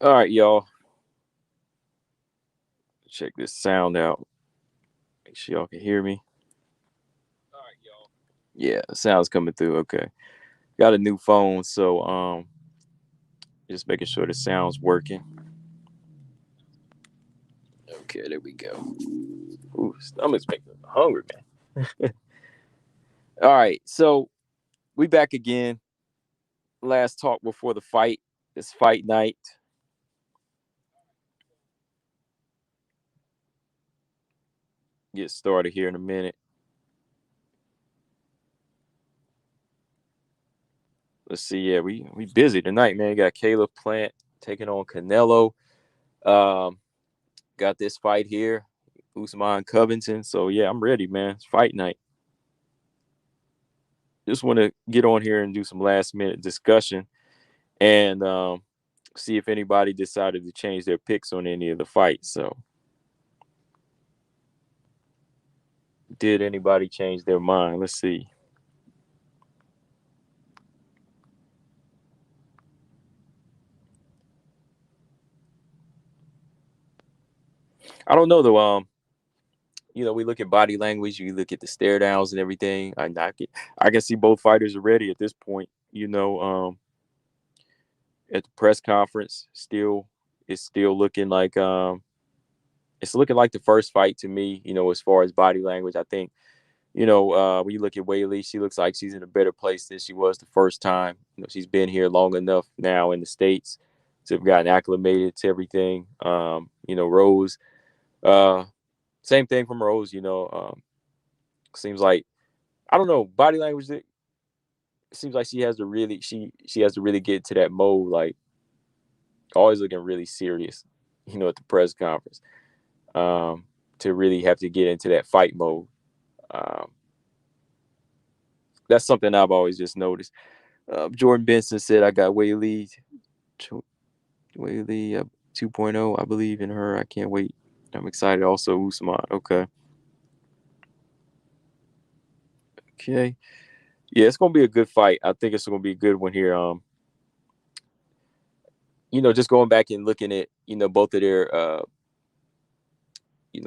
All right, y'all. Check this sound out. Make sure y'all can hear me. Yeah, the sound's coming through. Okay. Got a new phone, so just making sure the sound's working. Okay, there we go. Ooh, stomach's making me hungry, man. All right, so we back again. Last talk before the fight. It's fight night. Get started here in a minute. Let's see. Yeah, we busy tonight, man. Got Caleb Plant taking on Canelo. Um, got this fight here, Usman Covington. So yeah, I'm ready, man. It's fight night. Just want to get on here and do some last minute discussion and see if anybody decided to change their picks on any of the fights. So, did anybody change their mind? Let's see. I don't know though. We look at body language. You look at the stare downs and everything. I can see both fighters are ready at this point. At the press conference, it's still looking like it's looking like the first fight to me. As far as body language, I think when you look at Whaley, she looks like she's in a better place than she was the first time. She's been here long enough now in the States to have gotten acclimated to everything. Rose, uh, same thing from Rose. Seems like I don't know body language. It seems like she has to really get to that mode, like always looking really serious. At the press conference, to really have to get into that fight mode. Um, that's something I've always just noticed. Jordan Benson said, "I got Whaley 2.0. I believe in her. I can't wait. I'm excited." Also, Usman. Okay. Okay. Yeah, it's gonna be a good fight. I think it's gonna be a good one here. Just going back and looking at both of their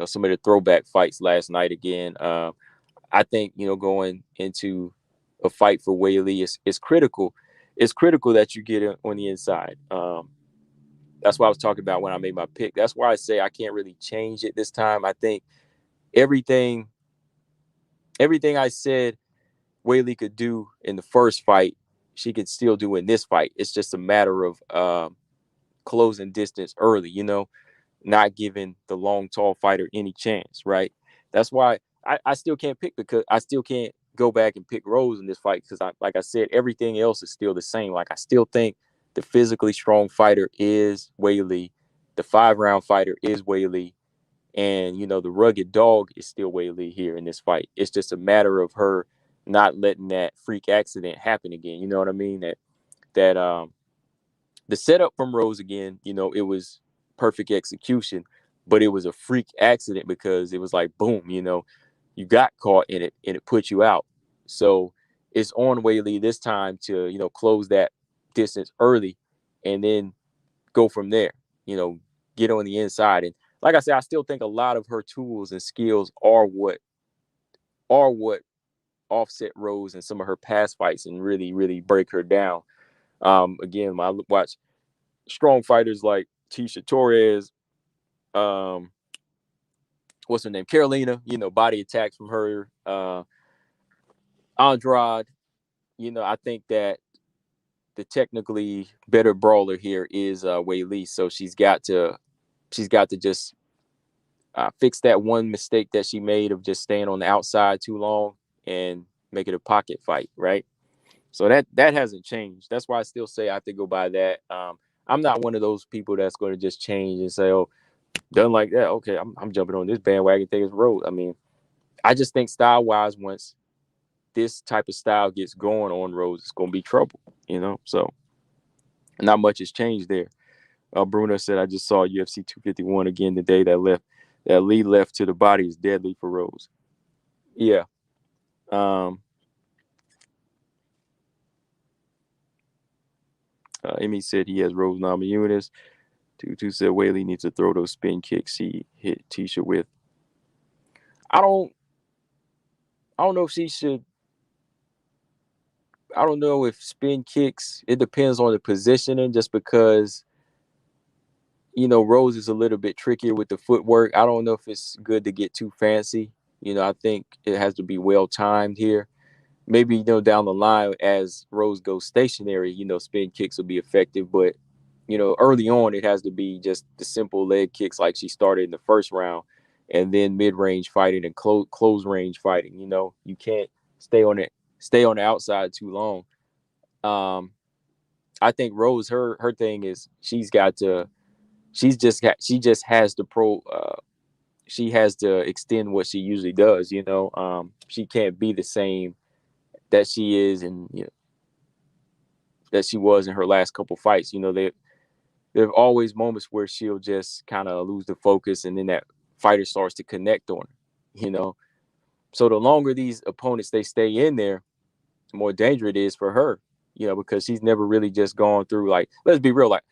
some of the throwback fights last night again. I think going into a fight for Whaley is critical. It's critical that you get it on the inside. That's what I was talking about when I made my pick. That's why I say I can't really change it this time. I think everything everything I said Whaley could do in the first fight, she could still do in this fight. It's just a matter of closing distance early, not giving the long, tall fighter any chance, right? That's why I still can't pick because I still can't go back and pick Rose in this fight because, like I said, everything else is still the same. Like I still think the physically strong fighter is Whaley, the 5 round fighter is Whaley, and the rugged dog is still Whaley here in this fight. It's just a matter of her not letting that freak accident happen again. You know what I mean? That the setup from Rose again, it was perfect execution, but it was a freak accident because it was like boom, you got caught in it and it put you out. So it's on Whaley this time to close that distance early, and then go from there. You know, get on the inside, and like I said, I still think a lot of her tools and skills are what offset Rose in some of her past fights and really really break her down. Again, when I watch strong fighters like Tisha Torres, um, what's her name, Carolina, body attacks from her, Andrade. I think that the technically better brawler here is Wei Lee. So she's got to just fix that one mistake that she made of just staying on the outside too long and make it a pocket fight, right? So that hasn't changed. That's why I still say I have to go by that. I'm not one of those people that's going to just change and say, "Oh, done like that. Okay, I'm jumping on this bandwagon, take his road." I mean, I just think style wise, once this type of style gets going on roads, it's going to be trouble. So not much has changed there. Bruno said, "I just saw UFC 251 again today. That lead left to the body is deadly for Rose." Yeah. Um, Emmy said he has Rose Namajunas. Tutu said Whaley needs to throw those spin kicks she hit Tisha with. I don't I don't know if she should. I don't know if spin kicks. It depends on the positioning. Just because Rose is a little bit trickier with the footwork. I don't know if it's good to get too fancy. I think it has to be well timed here. Maybe down the line as Rose goes stationary, spin kicks will be effective. But early on, it has to be just the simple leg kicks like she started in the first round, and then mid range fighting and close range fighting. You can't stay on the outside too long. Um, I think Rose, her thing is she just has to she has to extend what she usually does. She can't be the same that she is and that she was in her last couple fights. There are always moments where she'll just kind of lose the focus, and then that fighter starts to connect on her. So the longer these opponents they stay in there, the more dangerous it is for her. Because she's never really just gone through, like, let's be real, like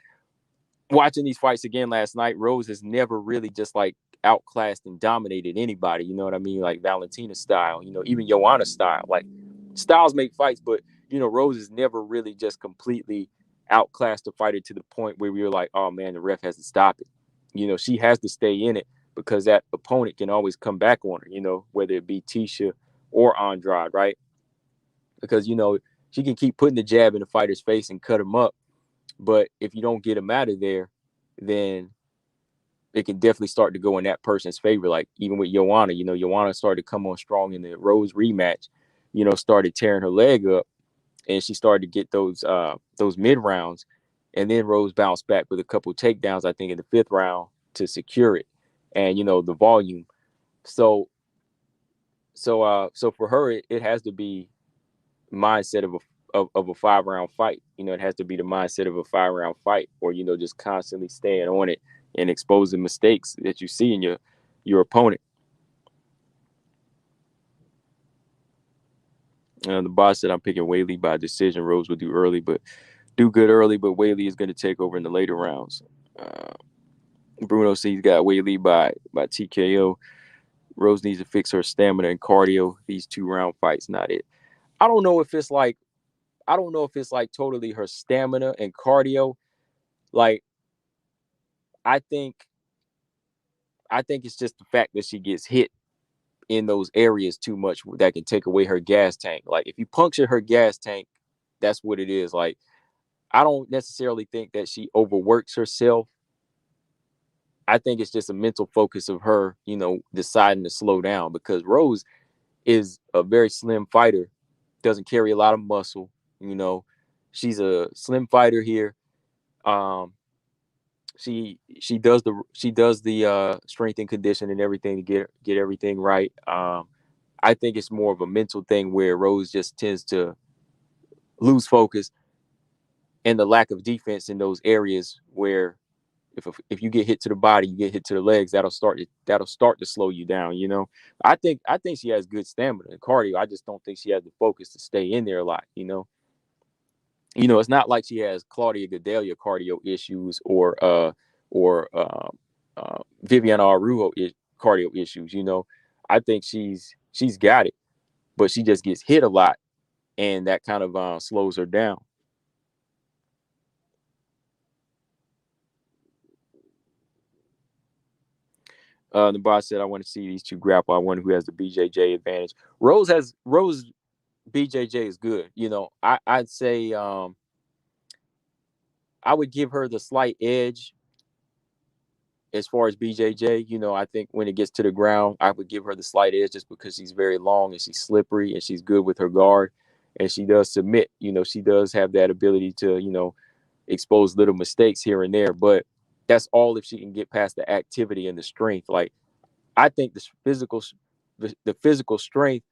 watching these fights again last night, Rose has never really just like outclassed and dominated anybody. You know what I mean? Like Valentina style, even Joanna style. Like styles make fights, but Rose has never really just completely outclassed the fighter to the point where we were like, oh man, the ref has to stop it. She has to stay in it because that opponent can always come back on her, whether it be Tisha or Andrade, right? Because, she can keep putting the jab in the fighter's face and cut him up. But if you don't get him out of there, then it can definitely start to go in that person's favor. Like even with Joanna, Joanna started to come on strong in the Rose rematch, started tearing her leg up, and she started to get those mid rounds. And then Rose bounced back with a couple takedowns, I think, in the fifth round to secure it. And, the volume. So for her, it has to be mindset of a 5 round fight. It has to be the mindset of a 5 round fight, or just constantly staying on it and exposing mistakes that you see in your opponent. The boss said I'm picking Whaley by decision. Rose will do good early, but Whaley is going to take over in the later rounds. Bruno says he's got Whaley by TKO. Rose needs to fix her stamina and cardio. These 2 round fights, not it. I don't know if it's like totally her stamina and cardio. Like I think it's just the fact that she gets hit in those areas too much that can take away her gas tank. Like if you puncture her gas tank, that's what it is. Like I don't necessarily think that she overworks herself. I think it's just a mental focus of her, deciding to slow down, because Rose is a very slim fighter, doesn't carry a lot of muscle. She's a slim fighter here. She does the strength and condition and everything to get everything right. I think it's more of a mental thing where Rose just tends to lose focus, and the lack of defense in those areas where if you get hit to the body, you get hit to the legs, that'll start to slow you down. I think she has good stamina and cardio. I just don't think she has the focus to stay in there a lot. It's not like she has Claudia Gadelha cardio issues or Viviana Araujo cardio issues. I think she's got it, but she just gets hit a lot, and that kind of slows her down. The boss said, "I want to see these two grapple. I wonder who has the BJJ advantage." Rose BJJ is good. I'd say I would give her the slight edge as far as BJJ. I think when it gets to the ground, I would give her the slight edge just because she's very long and she's slippery and she's good with her guard, and she does submit. She does have that ability to expose little mistakes here and there, but that's all if she can get past the activity and the strength. Like I think the physical strength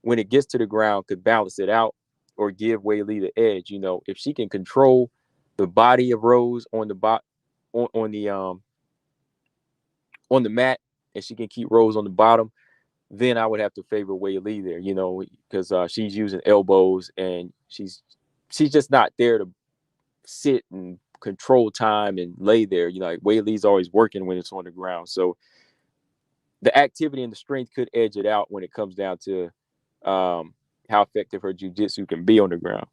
when it gets to the ground could balance it out or give Whaley the edge. If she can control the body of Rose on the mat, and she can keep Rose on the bottom, then I would have to favor Whaley there. Because she's using elbows and she's just not there to sit and control time and lay there. You know, like Weili's always working when it's on the ground. So the activity and the strength could edge it out when it comes down to how effective her jiu-jitsu can be on the ground.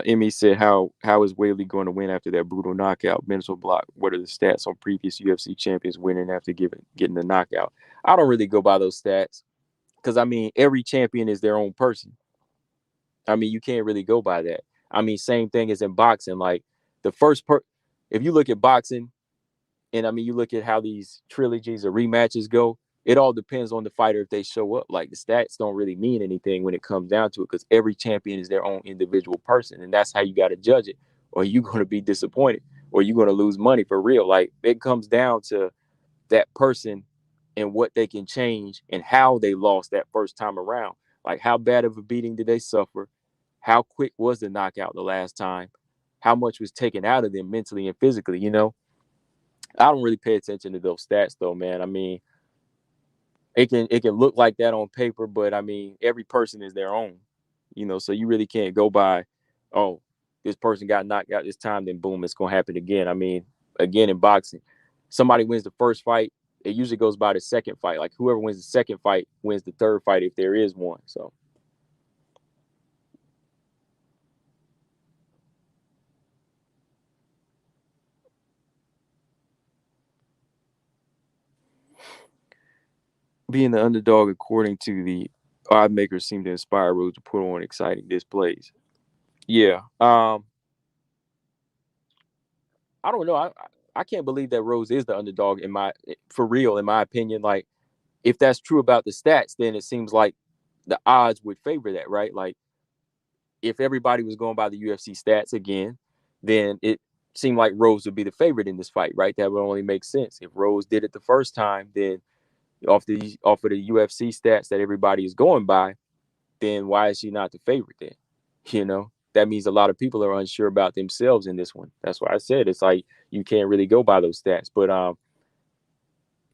Emmy said, how is Weili going to win after that brutal knockout? Mental block. What are the stats on previous UFC champions winning after getting the knockout? I don't really go by those stats because, I mean, every champion is their own person. I mean, you can't really go by that. I mean, same thing as in boxing. Like the if you look at boxing, and I mean, you look at how these trilogies or rematches go, it all depends on the fighter if they show up. Like the stats don't really mean anything when it comes down to it because every champion is their own individual person. And that's how you got to judge it. Or you're going to be disappointed or you're going to lose money for real. Like it comes down to that person and what they can change and how they lost that first time around. Like how bad of a beating did they suffer? How quick was the knockout the last time? How much was taken out of them mentally and physically, you know? I don't really pay attention to those stats though, man. I mean, it can look like that on paper, but I mean, every person is their own, you know. So you really can't go by, oh, this person got knocked out this time, then boom, it's gonna happen again. I mean, again in boxing, somebody wins the first fight, it usually goes by the second fight. Like whoever wins the second fight wins the third fight if there is one. So being the underdog, according to the odd makers, seem to inspire Rose to put on exciting displays. Yeah. I don't know. I can't believe that Rose is the underdog for real, in my opinion. Like, if that's true about the stats, then it seems like the odds would favor that, right? Like, if everybody was going by the UFC stats again, then it seemed like Rose would be the favorite in this fight, right? That would only make sense. If Rose did it the first time, then off of the UFC stats that everybody is going by, then why is she not the favorite then? You know, that means a lot of people are unsure about themselves in this one. That's why I said it's like you can't really go by those stats. But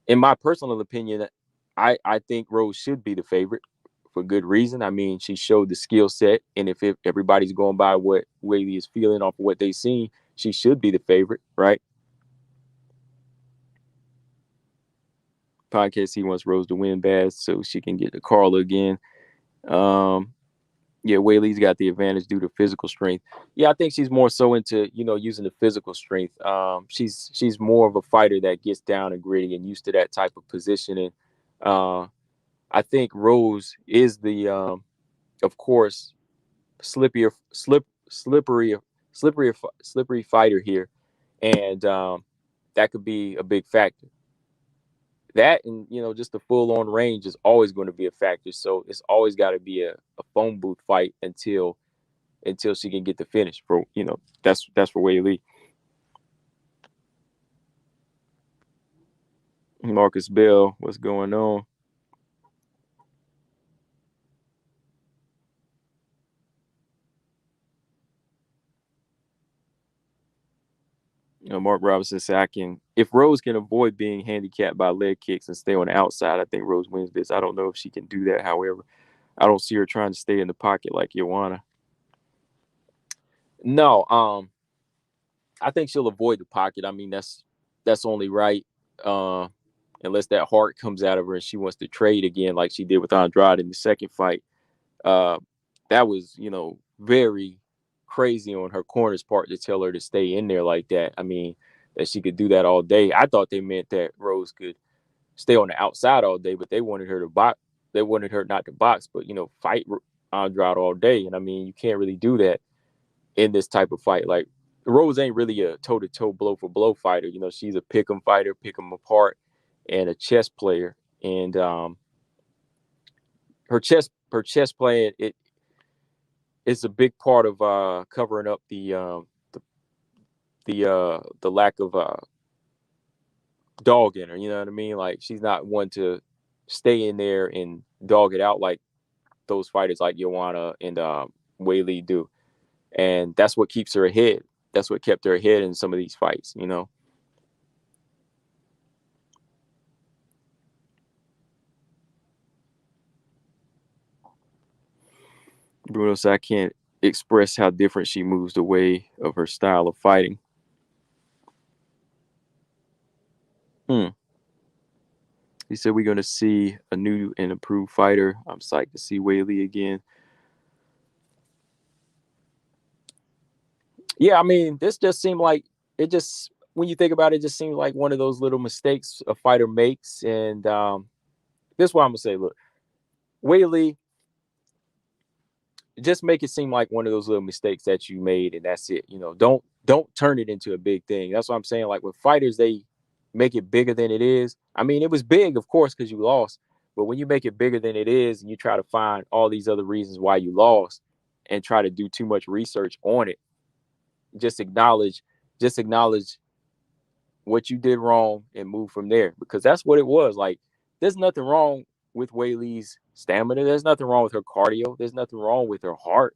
in my personal opinion, I think Rose should be the favorite for good reason. I mean, she showed the skill set, and if everybody's going by what Whaley is feeling off of what they've seen, she should be the favorite, right? Podcast, he wants Rose to win bad so she can get to Carla again. Um, Yeah, Whaley's got the advantage due to physical strength. Yeah, I think she's more so into using the physical strength. She's more of a fighter that gets down and gritty and used to that type of positioning. Uh, I think Rose is the of course slippier, slippery fighter here, and that could be a big factor. That and just the full on range is always going to be a factor. So it's always got to be a phone booth fight until she can get the finish for that's for Wei Lee. Marcus Bell, what's going on? Mark Robinson said, "I can if Rose can avoid being handicapped by leg kicks and stay on the outside. I think Rose wins this. I don't know if she can do that. However, I don't see her trying to stay in the pocket like Joanna. No, I think she'll avoid the pocket. I mean, that's only right. Uh, unless that heart comes out of her and she wants to trade again, like she did with Andrade in the second fight. Uh, that was, very crazy on her corner's part to tell her to stay in there like that. I mean, that she could do that all day. I thought they meant that Rose could stay on the outside all day, but they wanted her to box. They wanted her not to box, but fight Andrade all day. And I mean, you can't really do that in this type of fight. Like Rose ain't really a toe to toe, blow for blow fighter. She's a pick 'em fighter, pick 'em apart, and a chess player. And her chess playing it's a big part of covering up the lack of dog in her. You know what I mean? Like she's not one to stay in there and dog it out like those fighters like Joanna and Whaley do, and that's what keeps her ahead. That's what kept her ahead in some of these fights. Bruno said, "I can't express how different she moves the way of her style of fighting. Hmm. He said we're going to see a new and improved fighter. I'm psyched to see Whaley again. Yeah, I mean, this just seemed like it just when you think about it, it just seems like one of those little mistakes a fighter makes. And this is what I'm gonna say. Look, Whaley, just make it seem like one of those little mistakes that you made, and that's it. Don't turn it into a big thing. That's what I'm saying. Like with fighters, they make it bigger than it is. I mean, it was big, of course, because you lost. But when you make it bigger than it is, and you try to find all these other reasons why you lost, and try to do too much research on it, just acknowledge, just acknowledge what you did wrong and move from there, because that's what it was. Like, there's nothing wrong with Whaley's stamina. There's nothing wrong with her cardio. There's nothing wrong with her heart,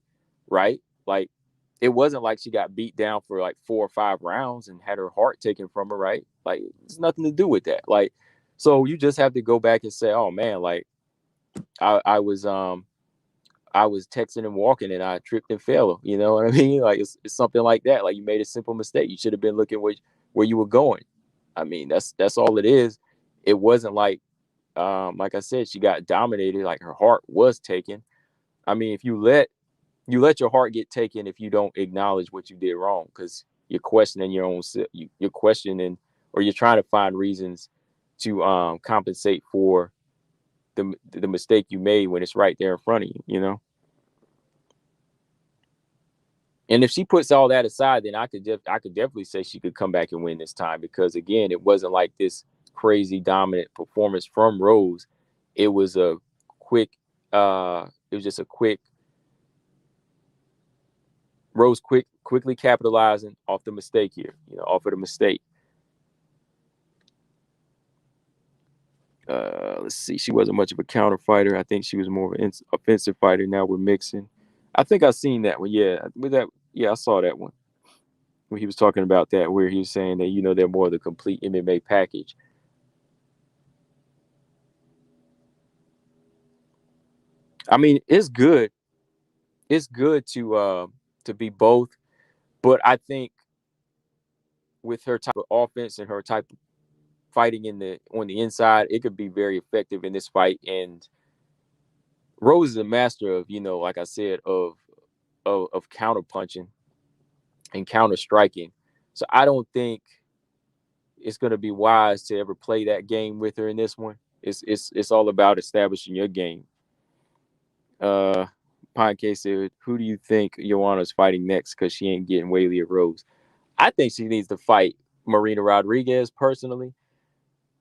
right? Like, it wasn't like she got beat down for like 4 or 5 rounds and had her heart taken from her, right? Like, it's nothing to do with that. Like, so you just have to go back and say, oh man, like I was texting and walking and I tripped and fell. You know what I mean? Like it's something like that. Like you made a simple mistake. You should have been looking where you were going. I mean, that's all it is. It wasn't like I said, she got dominated. Like her heart was taken. I mean, if you let your heart get taken if you don't acknowledge what you did wrong, because you're questioning your own. You're questioning, or you're trying to find reasons to compensate for the mistake you made when it's right there in front of you. You know. And if she puts all that aside, then I could definitely say she could come back and win this time, because again, it wasn't like this crazy dominant performance from Rose. It was a quick it was just a quick Rose quickly capitalizing off the mistake here, off of the mistake. Let's see, she wasn't much of a counter fighter. I think she was more of an offensive fighter. Now we're mixing. I think I've seen that one. Yeah, with that, yeah, I saw that one. When he was talking about that, where he was saying that they're more of the complete MMA package. I mean, it's good. It's good to be both, but I think with her type of offense and her type of fighting on the inside, it could be very effective in this fight. And Rose is a master of, like I said, of counter punching and counter striking. So I don't think it's going to be wise to ever play that game with her in this one. It's all about establishing your game. Uh, Podcast said, "Who do you think Joanna's fighting next? Because she ain't getting Whaley or Rose." I think she needs to fight Marina Rodriguez personally,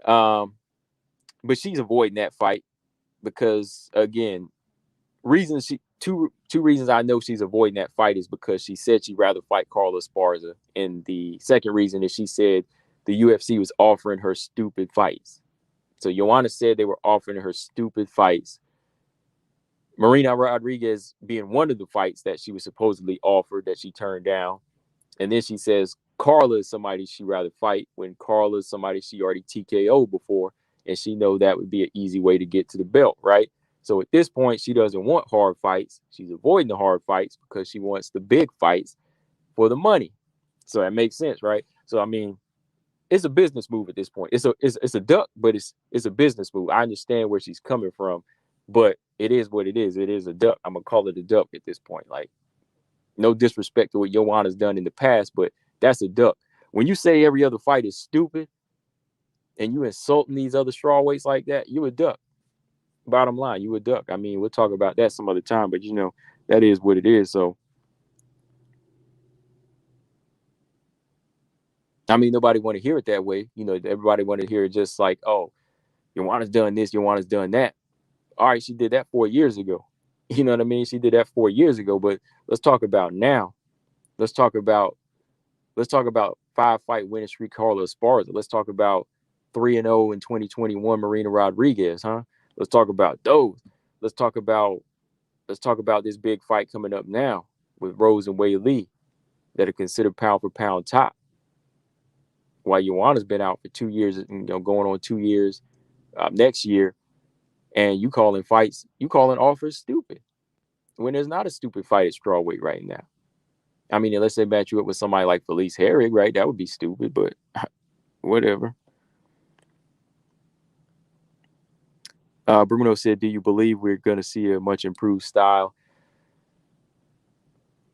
um, but she's avoiding that fight because, again, reasons she two reasons I know she's avoiding that fight is because she said she'd rather fight Carla Esparza, and the second reason is she said the UFC was offering her stupid fights. So Joanna said they were offering her stupid fights. Marina Rodriguez being one of the fights that she was supposedly offered that she turned down. And then she says Carla is somebody she'd rather fight, when Carla is somebody she already TKO'd before, and she know that would be an easy way to get to the belt, right? So at this point, she doesn't want hard fights. She's avoiding the hard fights because she wants the big fights for the money. So that makes sense, right? So I mean, it's a business move at this point. It's a duck, but it's a business move. I understand where she's coming from, but it is what it is. It is a duck. I'm gonna call it a duck at this point. Like, no disrespect to what Joanna's done in the past, but that's a duck. When you say every other fight is stupid and you insulting these other strawweights like that, you a duck. Bottom line, you a duck. I mean, we'll talk about that some other time, but that is what it is. So I mean, nobody want to hear it that way. Everybody want to hear it just like, oh, Joanna's done this, Joanna's done that. All right, she did that 4 years ago. You know what I mean? She did that 4 years ago. But let's talk about now. Let's talk about let's talk about 5-fight winning streak Carla Esparza. Let's talk about 3-0 in 2021 Marina Rodriguez, huh? Let's talk about those. Let's talk about let's talk about this big fight coming up now with Rose and Wei Lee that are considered pound for pound top. While Joanna's been out for 2 years, going on 2 years next year, and you calling offers stupid. when there's not a stupid fight at strawweight right now. I mean, unless they match you up with somebody like Felice Herrig, right? That would be stupid, but whatever. Bruno said, "Do you believe we're going to see a much improved style?"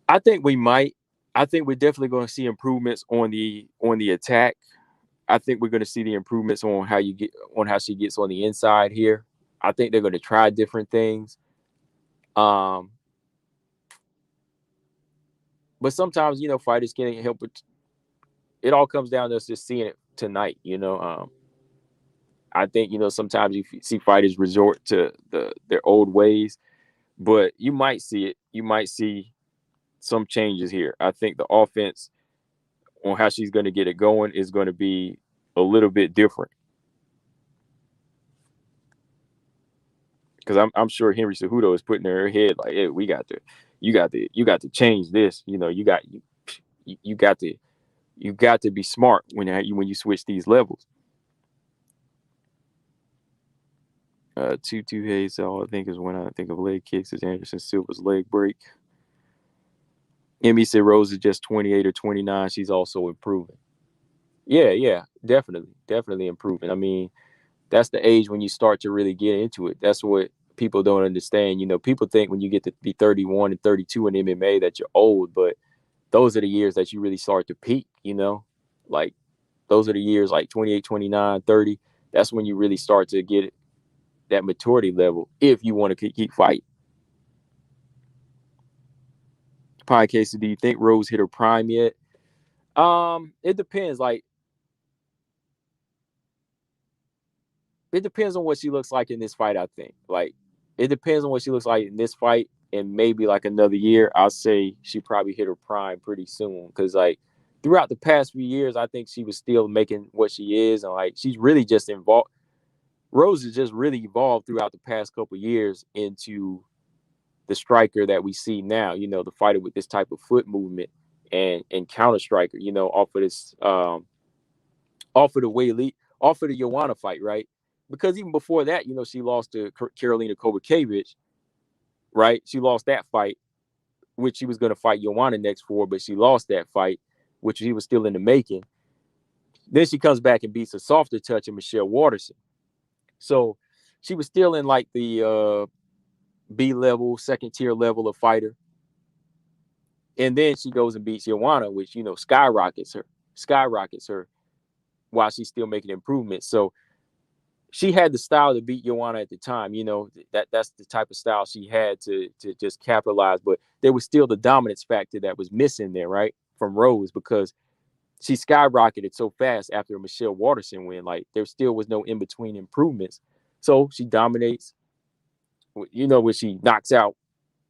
I think we might. I think we're definitely going to see improvements on the attack. I think we're going to see the improvements on how she gets on the inside here. I think they're going to try different things. Um, but sometimes fighters can't help it. It all comes down to us just seeing it tonight. I think sometimes you see fighters resort to their old ways, but you might see it. You might see some changes here. I think the offense on how she's going to get it going is going to be a little bit different. Because I'm sure Henry Cejudo is putting in her head like, hey, you got to change this. You got to be smart when you switch these levels. Two Hayes, all I think is when I think of leg kicks is Anderson Silva's leg break. Emmy said Rose is just 28 or 29. She's also improving. Yeah, definitely improving. I mean, that's the age when you start to really get into it. That's what people don't understand. People think when you get to be 31 and 32 in MMA that you're old, but those are the years that you really start to peak, like those are the years like 28, 29, 30. That's when you really start to get that maturity level if you want to keep fighting. Podcast, do you think Rose hit her prime yet? It depends. Like, it depends on what she looks like in this fight. I think it depends on what she looks like in this fight, and maybe like another year. I'll say she probably hit her prime pretty soon because like throughout the past few years, I think she was still making what she is, and like she's really just involved. Rose has just really evolved throughout the past couple years into the striker that we see now. The fighter with this type of foot movement and counter striker. Off of this, off of the Whaley, off of the Joanna fight, right? Because even before that, she lost to Karolina Kowalkiewicz, right? She lost that fight, which she was going to fight Joanna next for, but she lost that fight, which she was still in the making. Then she comes back and beats a softer touch of Michelle Waterson. So she was still in like the B level, second tier level of fighter. And then she goes and beats Joanna, which, skyrockets her while she's still making improvements. So she had the style to beat Joanna at the time. That's the type of style she had to just capitalize. But there was still the dominance factor that was missing there, right? From Rose, because she skyrocketed so fast after a Michelle Waterson win. Like there still was no in-between improvements. So she dominates, when she knocks out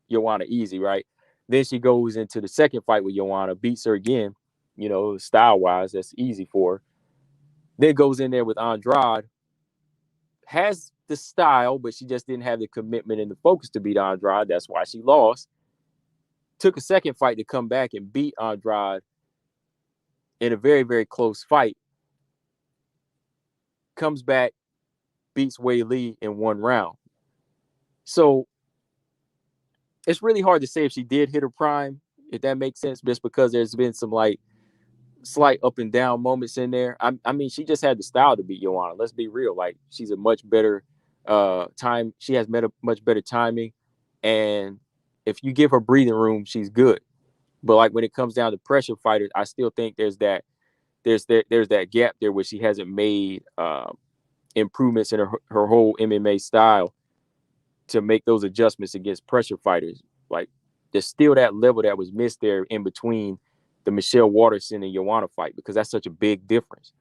Joanna easy, right? Then she goes into the second fight with Joanna, beats her again, style-wise, that's easy for her. Then goes in there with Andrade, has the style, but she just didn't have the commitment and the focus to beat Andrade. That's why she lost. Took a second fight to come back and beat Andrade in a very, very close fight. Comes back, beats Wei Li in one round. So it's really hard to say if she did hit her prime, if that makes sense, just because there's been some like slight up and down moments in there. I mean, she just had the style to beat Joanna. Let's be real. Like she's a much better time. She has much better timing, and if you give her breathing room, she's good. But like when it comes down to pressure fighters, I still think there's that gap there where she hasn't made improvements in her whole MMA style to make those adjustments against pressure fighters. Like there's still that level that was missed there in between the Michelle Waterson and Joanna fight, because that's such a big difference.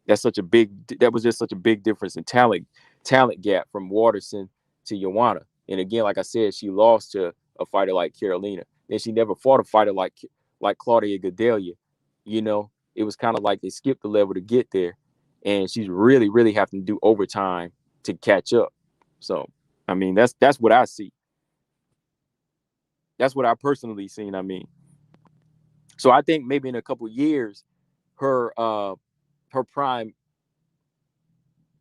That was just such a big difference in talent gap from Waterson to Joanna. And again, like I said, she lost to a fighter like Carolina. And she never fought a fighter like Claudia Gadelha. It was kind of like they skipped the level to get there. And she's really, really having to do overtime to catch up. So, I mean, that's what I see. That's what I personally seen. I mean, so I think maybe in a couple years, her prime,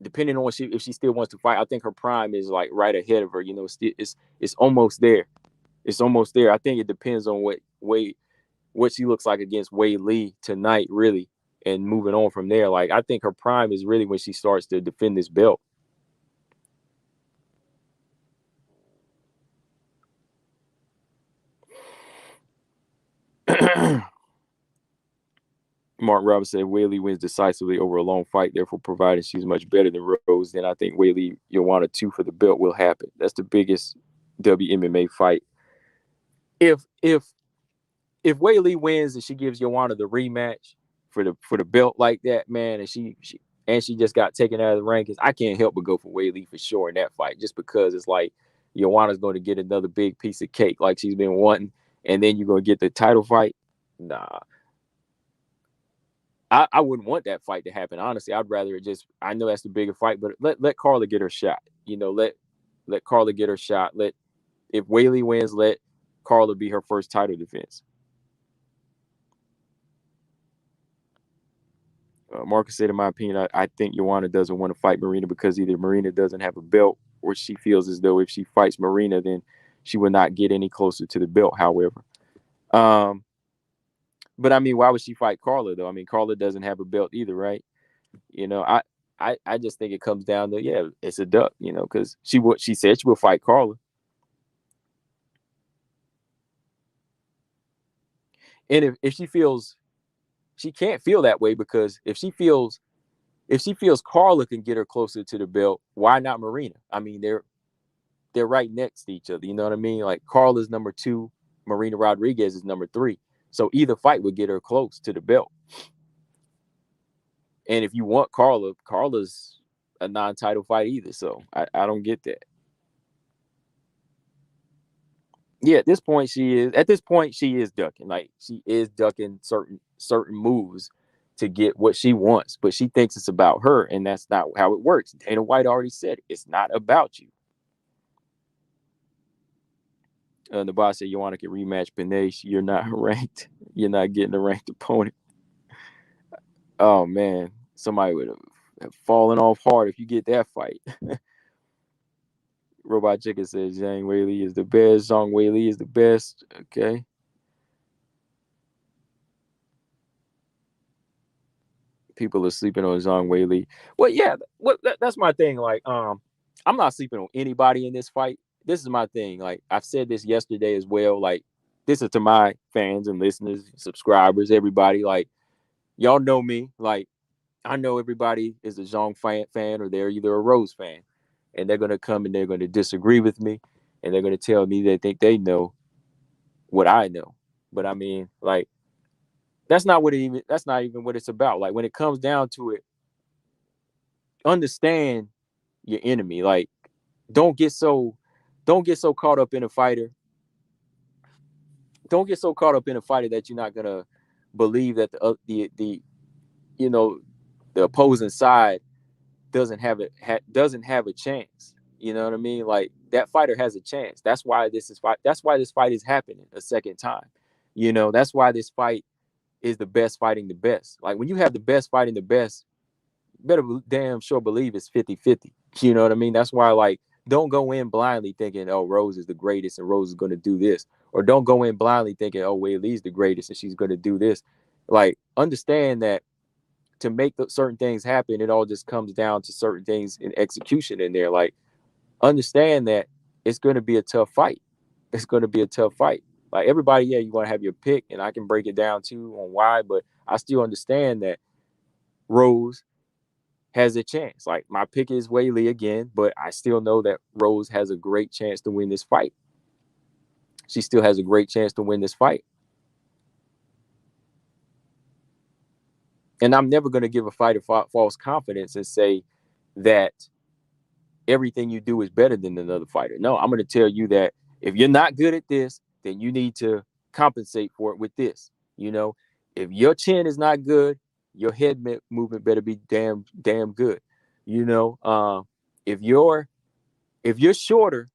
depending on if she still wants to fight, I think her prime is like right ahead of her. It's almost there. It's almost there. I think it depends on what she looks like against Wei Lee tonight, really, and moving on from there. Like, I think her prime is really when she starts to defend this belt. Mark Roberts said Whaley wins decisively over a long fight, therefore, provided she's much better than Rose, then I think Whaley Joanna 2 for the belt will happen. That's the biggest WMMA fight. If Whaley wins and she gives Joanna the rematch for the belt like that, man, and she just got taken out of the rankings, I can't help but go for Whaley for sure in that fight, just because it's like Joanna's going to get another big piece of cake like she's been wanting, and then you're going to get the title fight. Nah, I wouldn't want that fight to happen. Honestly, I'd rather it just. I know that's the bigger fight, but let Carla get her shot. Let Carla get her shot. If Whaley wins, let Carla be her first title defense. Marcus said, in my opinion, I think Joanna doesn't want to fight Marina because either Marina doesn't have a belt, or she feels as though if she fights Marina, then she will not get any closer to the belt. However, but I mean, why would she fight Carla though? I mean, Carla doesn't have a belt either, right? I just think it comes down to, yeah, it's a duck, because she said she will fight Carla, and if she feels she can't feel that way, because if she feels Carla can get her closer to the belt, why not Marina? I mean, they're right next to each other. You know what I mean? Like, Carla's number 2, Marina Rodriguez is number 3. So either fight would get her close to the belt. And if you want Carla's a non-title fight either. So I don't get that. Yeah, at this point she is ducking. Like, she is ducking certain moves to get what she wants, but she thinks it's about her, and that's not how it works. Dana White already said it's not about you. The boss said, Joanna can rematch Benesh. You're not ranked. You're not getting a ranked opponent. Oh man, somebody would have fallen off hard if you get that fight. Robot Chicken says Zhang Weili is the best. Zhang Weili is the best. Okay. People are sleeping on Zhang Weili. Well, yeah, that's my thing. Like, I'm not sleeping on anybody in this fight. This is my thing. Like, I've said this yesterday as well. Like, this is to my fans and listeners, subscribers, everybody. Like, y'all know me. Like, I know everybody is a Zhang fan, or they're either a Rose fan, and they're gonna come and they're gonna disagree with me, and they're gonna tell me they think they know what I know. But I mean, like, that's not even what it's about. Like, when it comes down to it, understand your enemy. Like, don't get so caught up in a fighter. Don't get so caught up in a fighter that you're not gonna believe that the you know the opposing side doesn't have a chance. You know what I mean? Like, that fighter has a chance. That's why this fight is happening a second time. That's why this fight is the best fighting the best. Like, when you have the best fighting the best, you better damn sure believe it's 50-50. You know what I mean? That's why, like, don't go in blindly thinking, oh, Rose is the greatest and Rose is going to do this. Or don't go in blindly thinking, oh, Wei Lee's the greatest and she's going to do this. Like, understand that to make certain things happen, it all just comes down to certain things in execution in there. Like, understand that it's going to be a tough fight. It's going to be a tough fight. Like, everybody, yeah, you want to have your pick, and I can break it down too on why, but I still understand that Rose has a chance. Like, my pick is Wei Lee again, but I still know that Rose has a great chance to win this fight. She still has a great chance to win this fight. And I'm never going to give a fighter false confidence and say that everything you do is better than another fighter. No, I'm going to tell you that if you're not good at this, then you need to compensate for it with this. If your chin is not good, your head movement better be damn good. If you're shorter,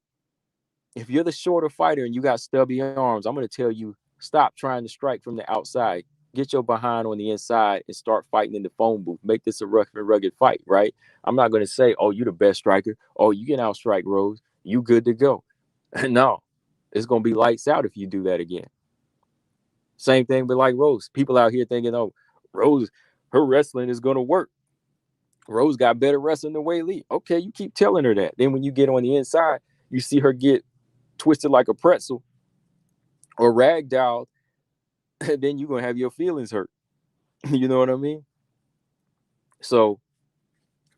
if you're the shorter fighter and you got stubby arms, I'm going to tell you, stop trying to strike from the outside. Get your behind on the inside and start fighting in the phone booth. Make this a rough and rugged fight, right? I'm not going to say, oh, you're the best striker. Oh, you can outstrike Rose. You good to go. No. It's gonna be lights out if you do that again. Same thing with like Rose. People out here thinking, oh, Rose, her wrestling is gonna work. Rose got better wrestling than Wei Lee. Okay, you keep telling her that. Then when you get on the inside, you see her get twisted like a pretzel or ragdoll, then you're gonna have your feelings hurt. You know what I mean? So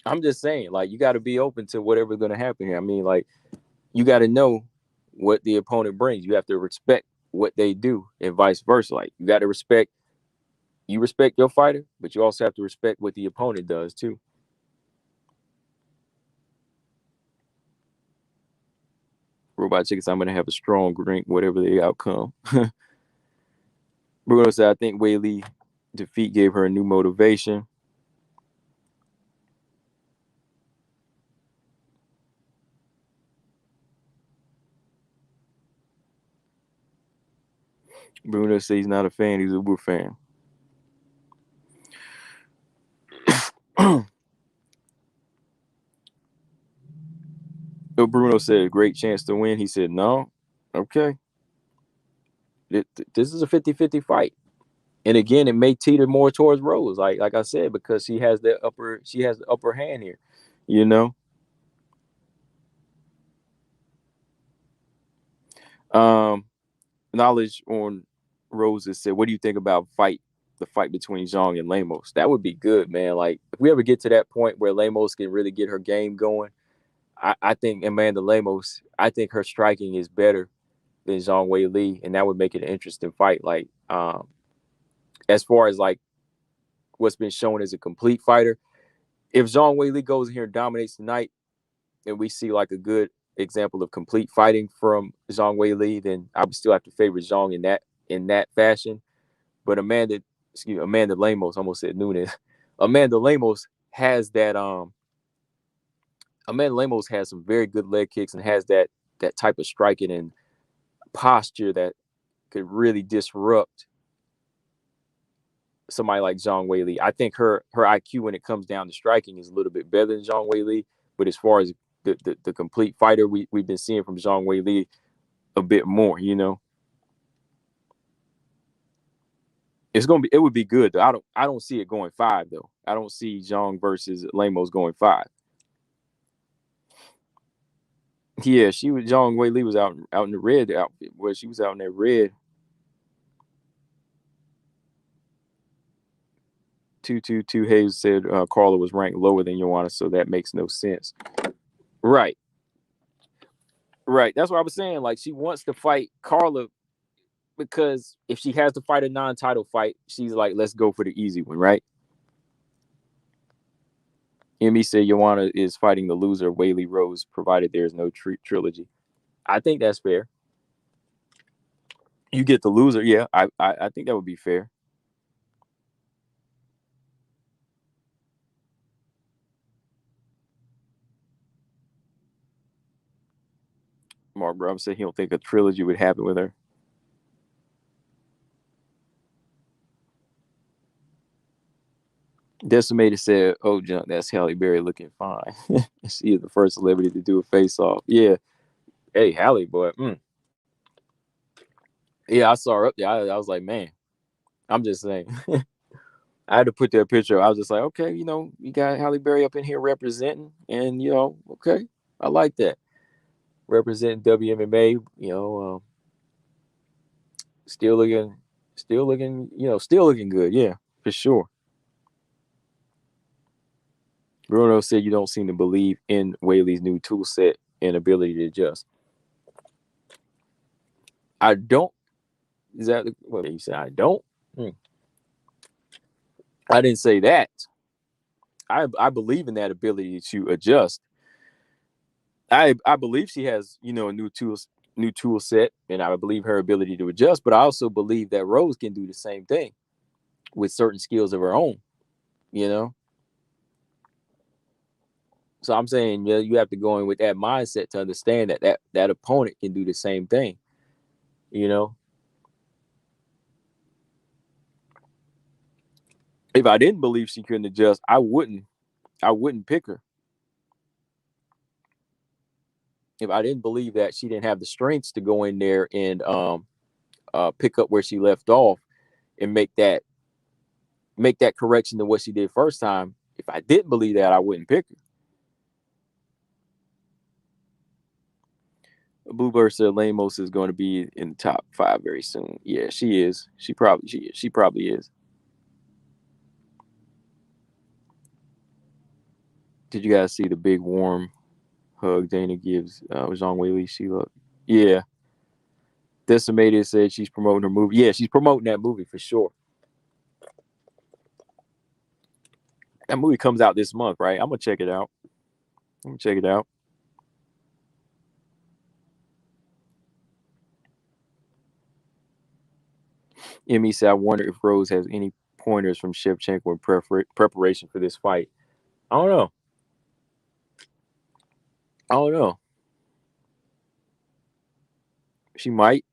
I'm just saying, like, you got to be open to whatever's gonna happen here. I mean, like, you got to know what the opponent brings. You have to respect what they do, and vice versa. Like, you got to respect your fighter, but you also have to respect what the opponent does too. Robot Chickens, I'm gonna have a strong drink, whatever the outcome. Bruno said, I think Wei Lee defeat gave her a new motivation. Bruno says he's not a fan, he's a Uber fan. Bruno said, great chance to win. He said, no. Okay. This is a 50-50 fight. And again, it may teeter more towards Rose, like I said, because she has the upper hand here, you know. Um, Knowledge on Roses said, what do you think about the fight between Zhang and Lemos? That would be good, man. Like if we ever get to that point where Lemos can really get her game going, I think Amanda Lemos, I think her striking is better than Zhang Wei Li, and that would make it an interesting fight. Like as far as like what's been shown as a complete fighter, if Zhang Wei Li goes in here and dominates tonight, and we see like a good example of complete fighting from Zhang Wei Li, then I would still have to favor Zhang in that fashion. But Amanda Lemos, almost said Nunes. Amanda Lemos has that Amanda Lemos has some very good leg kicks and has that type of striking and posture that could really disrupt somebody like Zhang Wei Li. I think her IQ when it comes down to striking is a little bit better than Zhang Wei Li, but as far as the complete fighter we've been seeing from Zhang Wei Li a bit more, you know. It would be good though. I don't see it going 5 though. I don't see Zhang versus Lemos going 5. Yeah, Zhang Wei Li was out in the red outfit where she was out in that red. 222 Hayes said Carla was ranked lower than Joanna, so that makes no sense. Right. Right. That's what I was saying. Like she wants to fight Carla because if she has to fight a non-title fight, she's like, let's go for the easy one, right? Emmy said Joanna is fighting the loser of Whaley Rose, provided there is no trilogy. I think that's fair. You get the loser, yeah. I think that would be fair. Mark Brown said he don't think a trilogy would happen with her. Decimated said, "Oh, junk, that's Halle Berry looking fine. She is the first celebrity to do a face-off." Yeah, hey, Halle, boy. Yeah, I saw her up there. I was like, man, I'm just saying. I had to put that picture. I was just like, okay, you got Halle Berry up in here representing, and okay, I like that. Representing WMMA, still looking, still looking good. Yeah, for sure. Bruno said you don't seem to believe in Whaley's new tool set and ability to adjust. I don't. Is that what you said? I don't. I didn't say that. I believe in that ability to adjust. I believe she has a new tool set, and I believe her ability to adjust. But I also believe that Rose can do the same thing with certain skills of her own. You know, so I'm saying you have to go in with that mindset to understand that opponent can do the same thing. You know, if I didn't believe she couldn't adjust, I wouldn't pick her. if I didn't believe that she didn't have the strengths to go in there and pick up where she left off and make that correction to what she did first time. If I didn't believe that, I wouldn't pick her. Bluebird said Lamos is going to be in the top 5 very soon. Yeah, she is. She probably is. Did you guys see the big warm hug Dana gives Zhang Weili? She looked. Yeah. Decimated said she's promoting her movie. Yeah, she's promoting that movie for sure. That movie comes out this month, right? I'm gonna check it out. Emmy said, I wonder if Rose has any pointers from Shevchenko in preparation for this fight. I don't know. She might.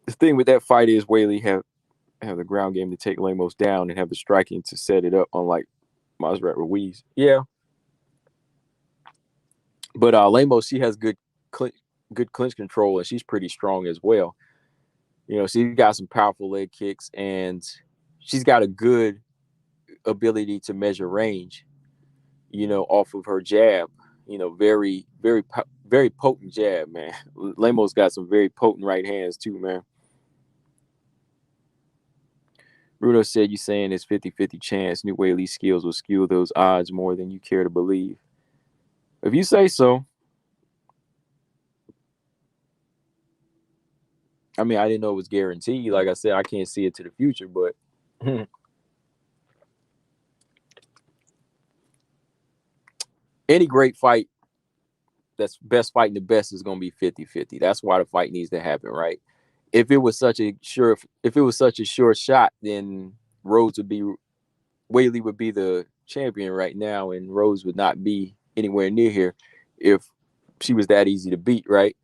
The thing with that fight is Weili have the ground game to take Lemos down and have the striking to set it up, unlike Masrat Ruiz. Yeah. But Lemos, she has good clinch control, and she's pretty strong as well. She's got some powerful leg kicks, and she's got a good ability to measure range, off of her jab. Very, very, very potent jab, man. Lemos got some very potent right hands too, man. Bruno said, you saying it's 50-50 chance New Weili's skills will skew those odds more than you care to believe. If you say so. I mean, I didn't know it was guaranteed. Like I said, I can't see it to the future, but any great fight that's best fighting the best is going to be 50-50. That's why the fight needs to happen, right? If it was such a sure shot, then Weili would be the champion right now, and Rose would not be anywhere near here if she was that easy to beat, right?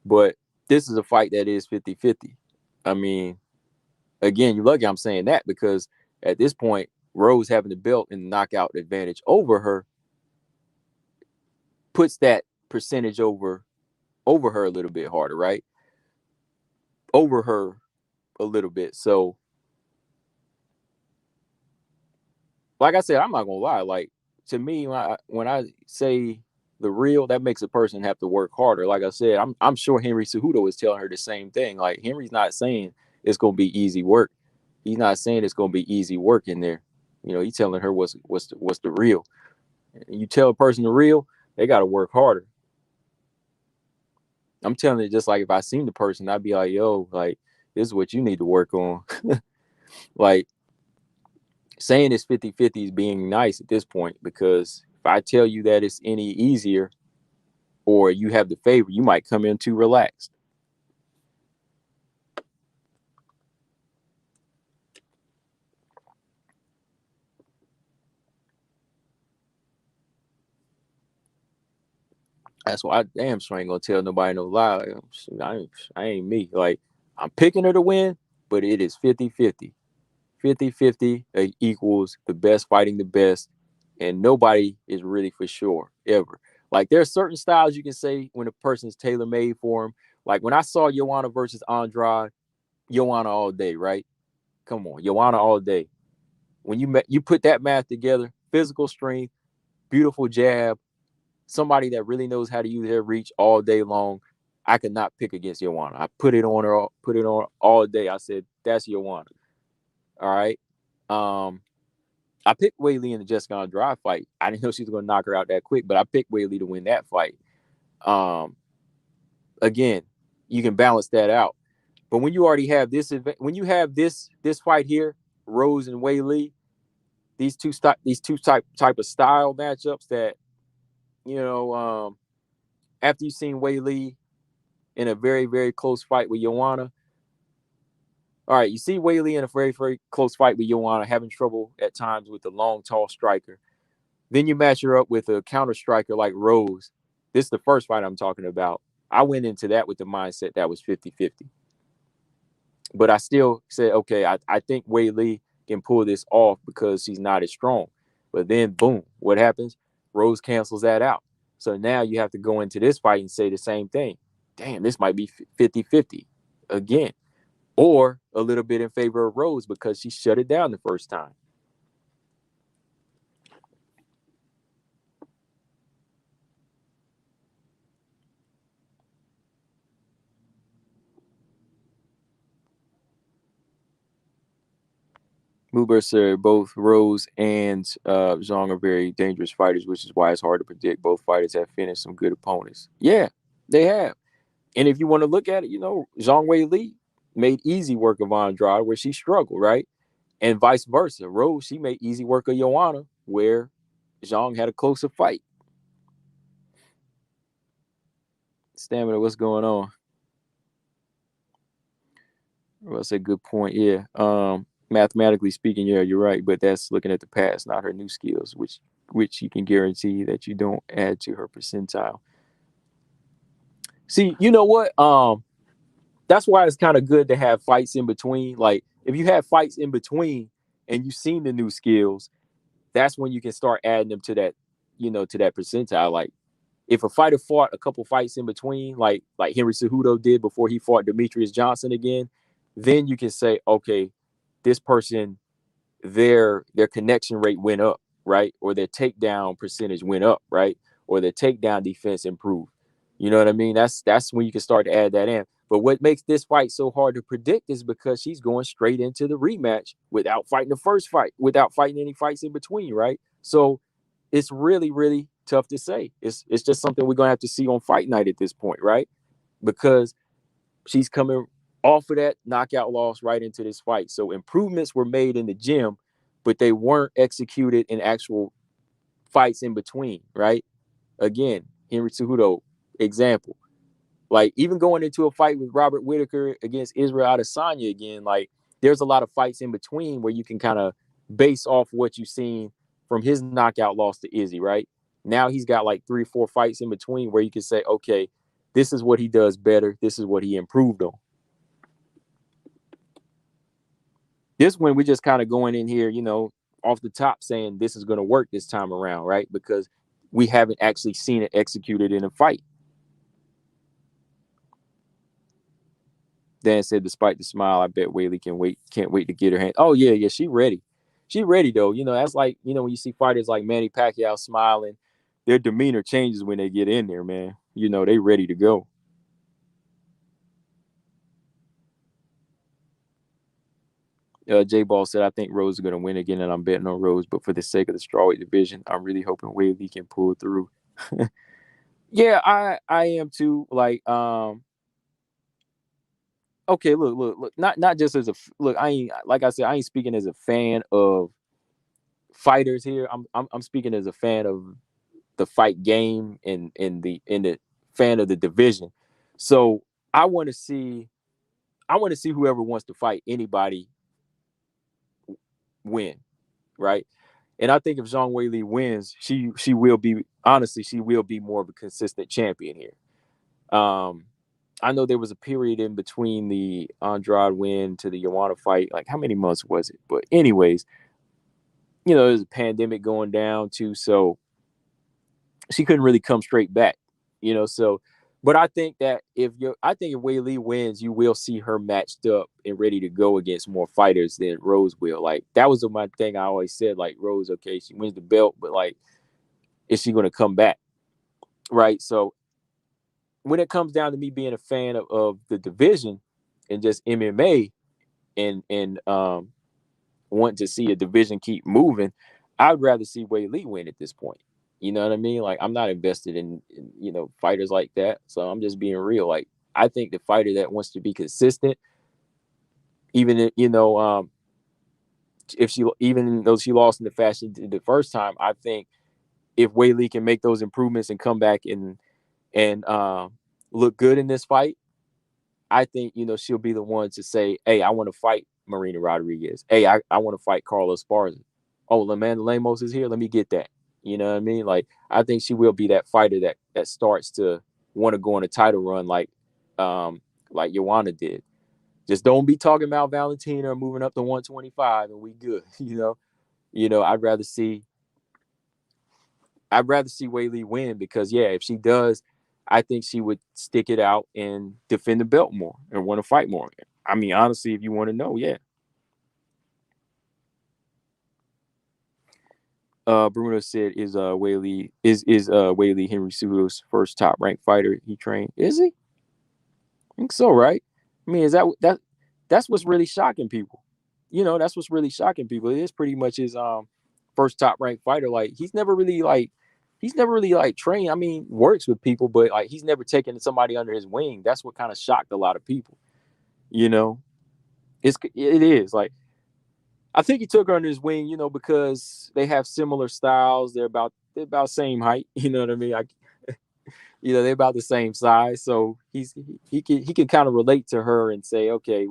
But this is a fight that is 50-50. I mean, again, you're lucky I'm saying that, because at this point, Rose having the belt and the knockout advantage over her puts that percentage over her a little bit harder, right? Over her a little bit. So, like I said, I'm not gonna lie. Like, to me, when I say the real, that makes a person have to work harder. Like I said, I'm sure Henry Cejudo is telling her the same thing. Like, Henry's not saying it's gonna be easy work. He's not saying it's gonna be easy work in there. He's telling her what's the real. And you tell a person the real, they got to work harder. I'm telling you, just like if I seen the person, I'd be like, yo, like, this is what you need to work on. Like, saying it's 50-50 is being nice at this point, because if I tell you that it's any easier or you have the favor, you might come in too relaxed. That's why I damn sure ain't gonna tell nobody no lie. I ain't me. Like, I'm picking her to win, but it is 50-50. 50-50 equals the best fighting the best, and nobody is really for sure ever. Like, there are certain styles you can say when a person's tailor made for them. Like, when I saw Joanna versus Andrade, Joanna all day, right? Come on, Joanna all day. When you put that math together, physical strength, beautiful jab, somebody that really knows how to use their reach all day long, I could not pick against Joanna. I put it on all day. I said, that's Joanna. All right. I picked Weili in the Jessica Andrade fight. I didn't know she was going to knock her out that quick, but I picked Weili to win that fight. Again, you can balance that out. But when you already have this event, when you have this fight here, Rose and Weili, these two type of style matchups that, after you've seen Weili in a very, very close fight with Joanna. All right, you see Weili in a very, very close fight with Joanna, having trouble at times with the long, tall striker. Then you match her up with a counter striker like Rose. This is the first fight I'm talking about. I went into that with the mindset that was 50-50. But I still said, okay, I think Wei Li can pull this off because she's not as strong. But then, boom, what happens? Rose cancels that out. So now you have to go into this fight and say the same thing. Damn, this might be 50-50 again. Or a little bit in favor of Rose because she shut it down the first time. Muber said both Rose and Zhang are very dangerous fighters, which is why it's hard to predict. Both fighters have finished some good opponents. Yeah, they have. And if you want to look at it, Zhang Wei Li made easy work of Andrade where she struggled, right? And vice versa. Rose, she made easy work of Joanna where Zhang had a closer fight. Stamina, what's going on? Well, that's a good point. Yeah. Mathematically speaking, yeah, you're right. But that's looking at the past, not her new skills, which you can guarantee that you don't add to her percentile. See, you know what? That's why it's kind of good to have fights in between. Like if you have fights in between and you've seen the new skills, that's when you can start adding them to that, to that percentile. Like if a fighter fought a couple fights in between, like Henry Cejudo did before he fought Demetrius Johnson again, then you can say, okay, this person, their connection rate went up, right? Or their takedown percentage went up, right? Or their takedown defense improved. You know what I mean? That's when you can start to add that in. But what makes this fight so hard to predict is because she's going straight into the rematch without fighting the first fight, without fighting any fights in between, right? So it's really, really tough to say. It's just something we're gonna have to see on fight night at this point, right? Because she's coming off of that knockout loss right into this fight. So improvements were made in the gym, but they weren't executed in actual fights in between, right? Again, Henry Cejudo, example. Like even going into a fight with Robert Whitaker against Israel Adesanya again, like there's a lot of fights in between where you can kind of base off what you've seen from his knockout loss to Izzy, right? Now he's got like 3 or 4 fights in between where you can say, okay, this is what he does better. This is what he improved on. This one, we just kind of going in here, off the top saying this is going to work this time around, right? Because we haven't actually seen it executed in a fight. Dan said, despite the smile, I bet Whaley can't wait to get her hand. Oh yeah, she ready. She ready though. That's like, when you see fighters like Manny Pacquiao smiling, their demeanor changes when they get in there, man. They ready to go. J Ball said, I think Rose is going to win again, and I'm betting on Rose. But for the sake of the strawweight division, I'm really hoping Whaley can pull through. Yeah, I am too. Like, okay, look. Not just as a look. I ain't like I said. I ain't speaking as a fan of fighters here. I'm speaking as a fan of the fight game and in the fan of the division. So I want to see whoever wants to fight anybody win, right? And I think if Zhang Weili wins, she will be honestly, she will be more of a consistent champion here. I know there was a period in between the Andrade win to the Joanna fight. Like how many months was it? But anyways, there's a pandemic going down too, so she couldn't really come straight back. So but I think if Wei Li wins, you will see her matched up and ready to go against more fighters than Rose will. Like that was my thing. I always said, like Rose, okay, she wins the belt, but like, is she going to come back? Right. So when it comes down to me being a fan of the division and just MMA and want to see a division keep moving, I'd rather see Wei Li win at this point. You know what I mean? Like I'm not invested in fighters like that. So I'm just being real. Like I think the fighter that wants to be consistent, even if, if she even though she lost in the fashion the first time, I think if Wei Li can make those improvements and come back and look good in this fight, I think she'll be the one to say, "Hey, I want to fight Marina Rodriguez. Hey, I want to fight Carlos Esparza. Oh, Amanda Lemos is here. Let me get that." You know what I mean? Like I think she will be that fighter that starts to want to go on a title run like Joanna did, Just don't be talking about Valentina moving up to 125 and we good. I'd rather see Weili win because yeah, if she does, I think she would stick it out and defend the belt more and want to fight more. I mean, honestly, if you want to know, yeah. Bruno said is Weili Henry Cejudo's first top ranked fighter he trained? Is he? I think so, right? I mean, is that's what's really shocking people. That's what's really shocking people. It is pretty much his first top ranked fighter. Like he's never really like trained. I mean, works with people, but like he's never taken somebody under his wing. That's what kind of shocked a lot of people. You know, it is like I think he took her under his wing, because they have similar styles. They're about same height. You know what I mean? They're about the same size, so he can kind of relate to her and say, okay,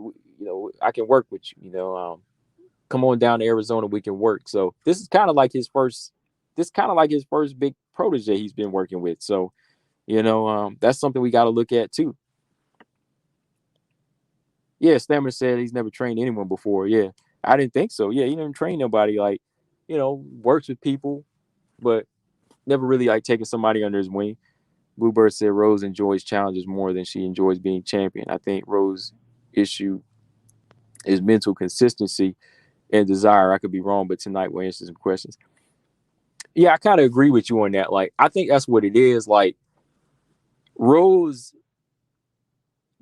I can work with you. Come on down to Arizona, we can work. So this is kind of like his first. This kind of like his first big protege he's been working with. So that's something we got to look at too. Yeah, Stammer said he's never trained anyone before. Yeah, I didn't think so. Yeah, he didn't train nobody. Like, works with people, but never really like taking somebody under his wing. Bluebird said Rose enjoys challenges more than she enjoys being champion. I think Rose's issue is mental consistency and desire. I could be wrong, but tonight we'll answer some questions. Yeah, I kind of agree with you on that. Like, I think that's what it is. Like, Rose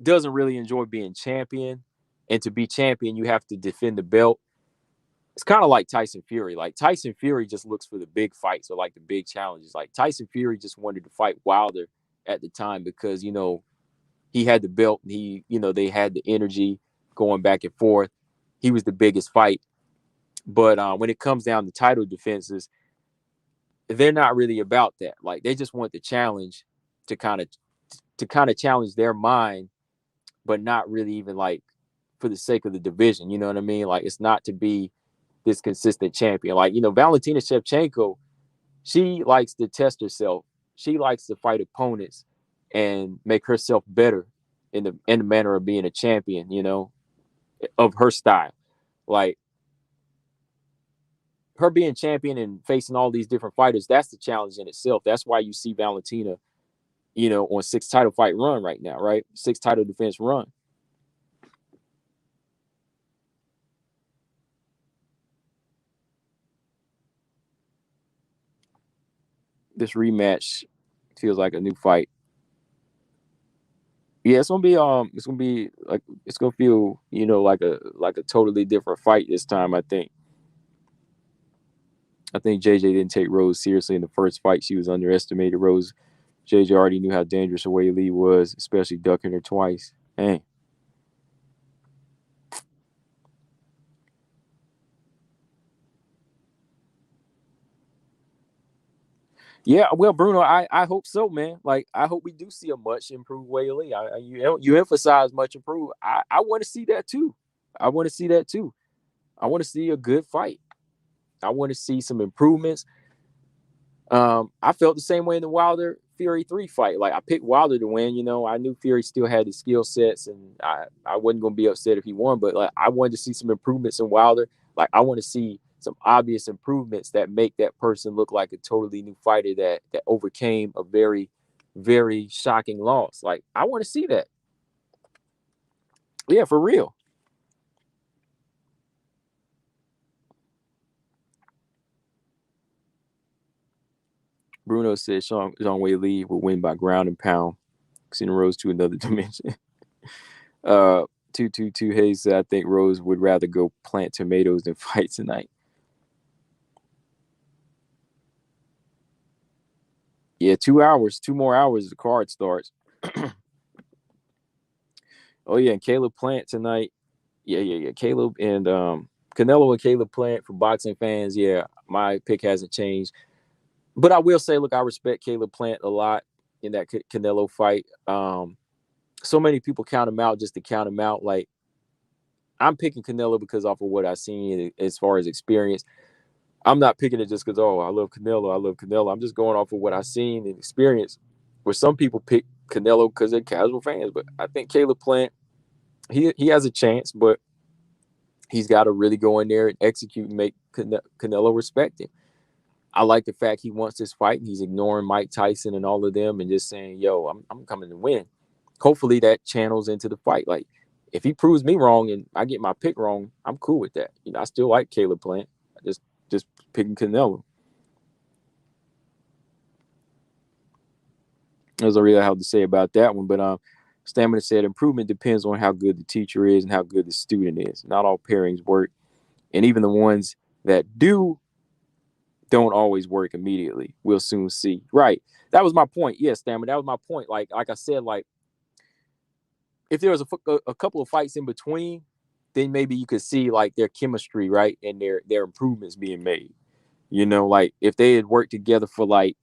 doesn't really enjoy being champion, and to be champion, you have to defend the belt. It's kind of like Tyson Fury. Like Tyson Fury just looks for the big fights or like the big challenges. Like Tyson Fury just wanted to fight Wilder at the time because he had the belt and they had the energy going back and forth. He was the biggest fight. But when it comes down to title defenses, they're not really about that. Like they just want the challenge to kind of challenge their mind, but not really even like for the sake of the division. You know what I mean? Like it's not to be this consistent champion. Like, Valentina Shevchenko, she likes to test herself. She likes to fight opponents and make herself better in the manner of being a champion, of her style. Like her being champion and facing all these different fighters, that's the challenge in itself. That's why you see Valentina, on 6 title fight run right now, right? 6 title defense run. This rematch feels like a new fight. Yeah, it's gonna feel, like a totally different fight this time, I think. I think JJ didn't take Rose seriously in the first fight. She was underestimated. JJ already knew how dangerous Wei Lee was, especially ducking her twice. Dang. Yeah, well, Bruno, I hope so, man. Like, I hope we do see a much improved Wei Lee. You emphasize much improved. I want to see that too. I want to see that too. I want to see a good fight. I want to see some improvements. I felt the same way in the Wilder Fury 3 fight. Like I picked Wilder to win, I knew Fury still had the skill sets and I wasn't gonna be upset if he won, but like I wanted to see some improvements in Wilder. Like I want to see some obvious improvements that make that person look like a totally new fighter that overcame a very, very shocking loss. Like I want to see that. Yeah, for real. Bruno said Jean Wei Lee will win by ground and pound. Sending Rose to another dimension. 222 Hayes said, I think Rose would rather go plant tomatoes than fight tonight. Yeah, 2 hours, 2 more hours, the card starts. Oh, yeah, and Caleb Plant tonight. Yeah. Caleb and Canelo and Caleb Plant for boxing fans. Yeah, my pick hasn't changed. But I will say, look, I respect Caleb Plant a lot in that Canelo fight. So many people count him out just to count him out. Like, I'm picking Canelo because off of what I've seen as far as experience. I'm not picking it just because, I love Canelo. I love Canelo. I'm just going off of what I've seen and experience. Where some people pick Canelo because they're casual fans. But I think Caleb Plant he has a chance, but he's got to really go in there and execute and make Canelo respect him. I like the fact he wants this fight and he's ignoring Mike Tyson and all of them and just saying, "Yo, I'm coming to win." Hopefully that channels into the fight. Like, if he proves me wrong and I get my pick wrong, I'm cool with that. You know, I still like Caleb Plant. I just picking Canelo. That's all really I have to say about that one. But Stamina said improvement depends on how good the teacher is and how good the student is. Not all pairings work, and even the ones that do don't always work immediately. We'll soon see. Right. That was my point. Yes, Stamina. That was my point. Like I said, like if there was a couple of fights in between, then maybe you could see like their chemistry, right, and their improvements being made. You know, like if they had worked together for like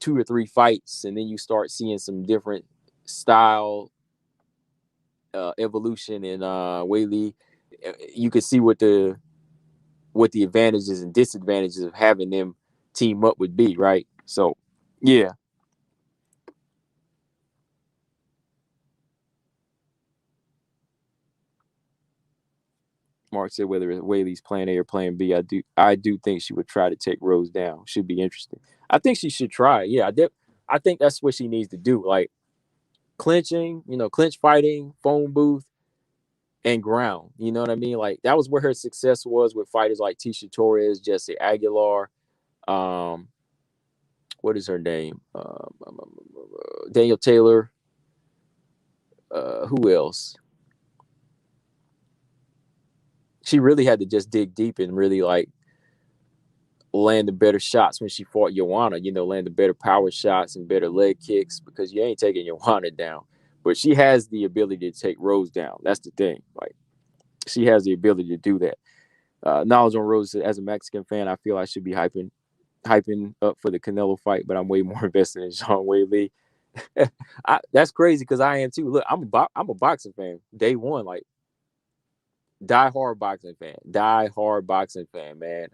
2 or 3 fights, and then you start seeing some different style evolution in Weili, you could see what the advantages and disadvantages of having them team up would be, right? So, yeah. Mark said whether it's Whaley's plan A or plan B, I do think she would try to take Rose down. Should be interesting. I think she should try. Yeah, I think that's what she needs to do. Like clinching, clinch fighting, phone booth, and ground. You know what I mean? Like that was where her success was with fighters like Tisha Torres, Jesse Aguilar, um, what is her name? Daniel Taylor. Who else? She really had to just dig deep and really like land the better shots when she fought Joanna, land the better power shots and better leg kicks because you ain't taking Joanna down. But she has the ability to take Rose down. That's the thing. Like she has the ability to do that. Knowledge on Rose as a Mexican fan, I feel I should be hyping up for the Canelo fight, but I'm way more invested in Zhang Weili. That's crazy because I am too. Look, I'm a boxing fan. Day one, like die hard boxing fan, man.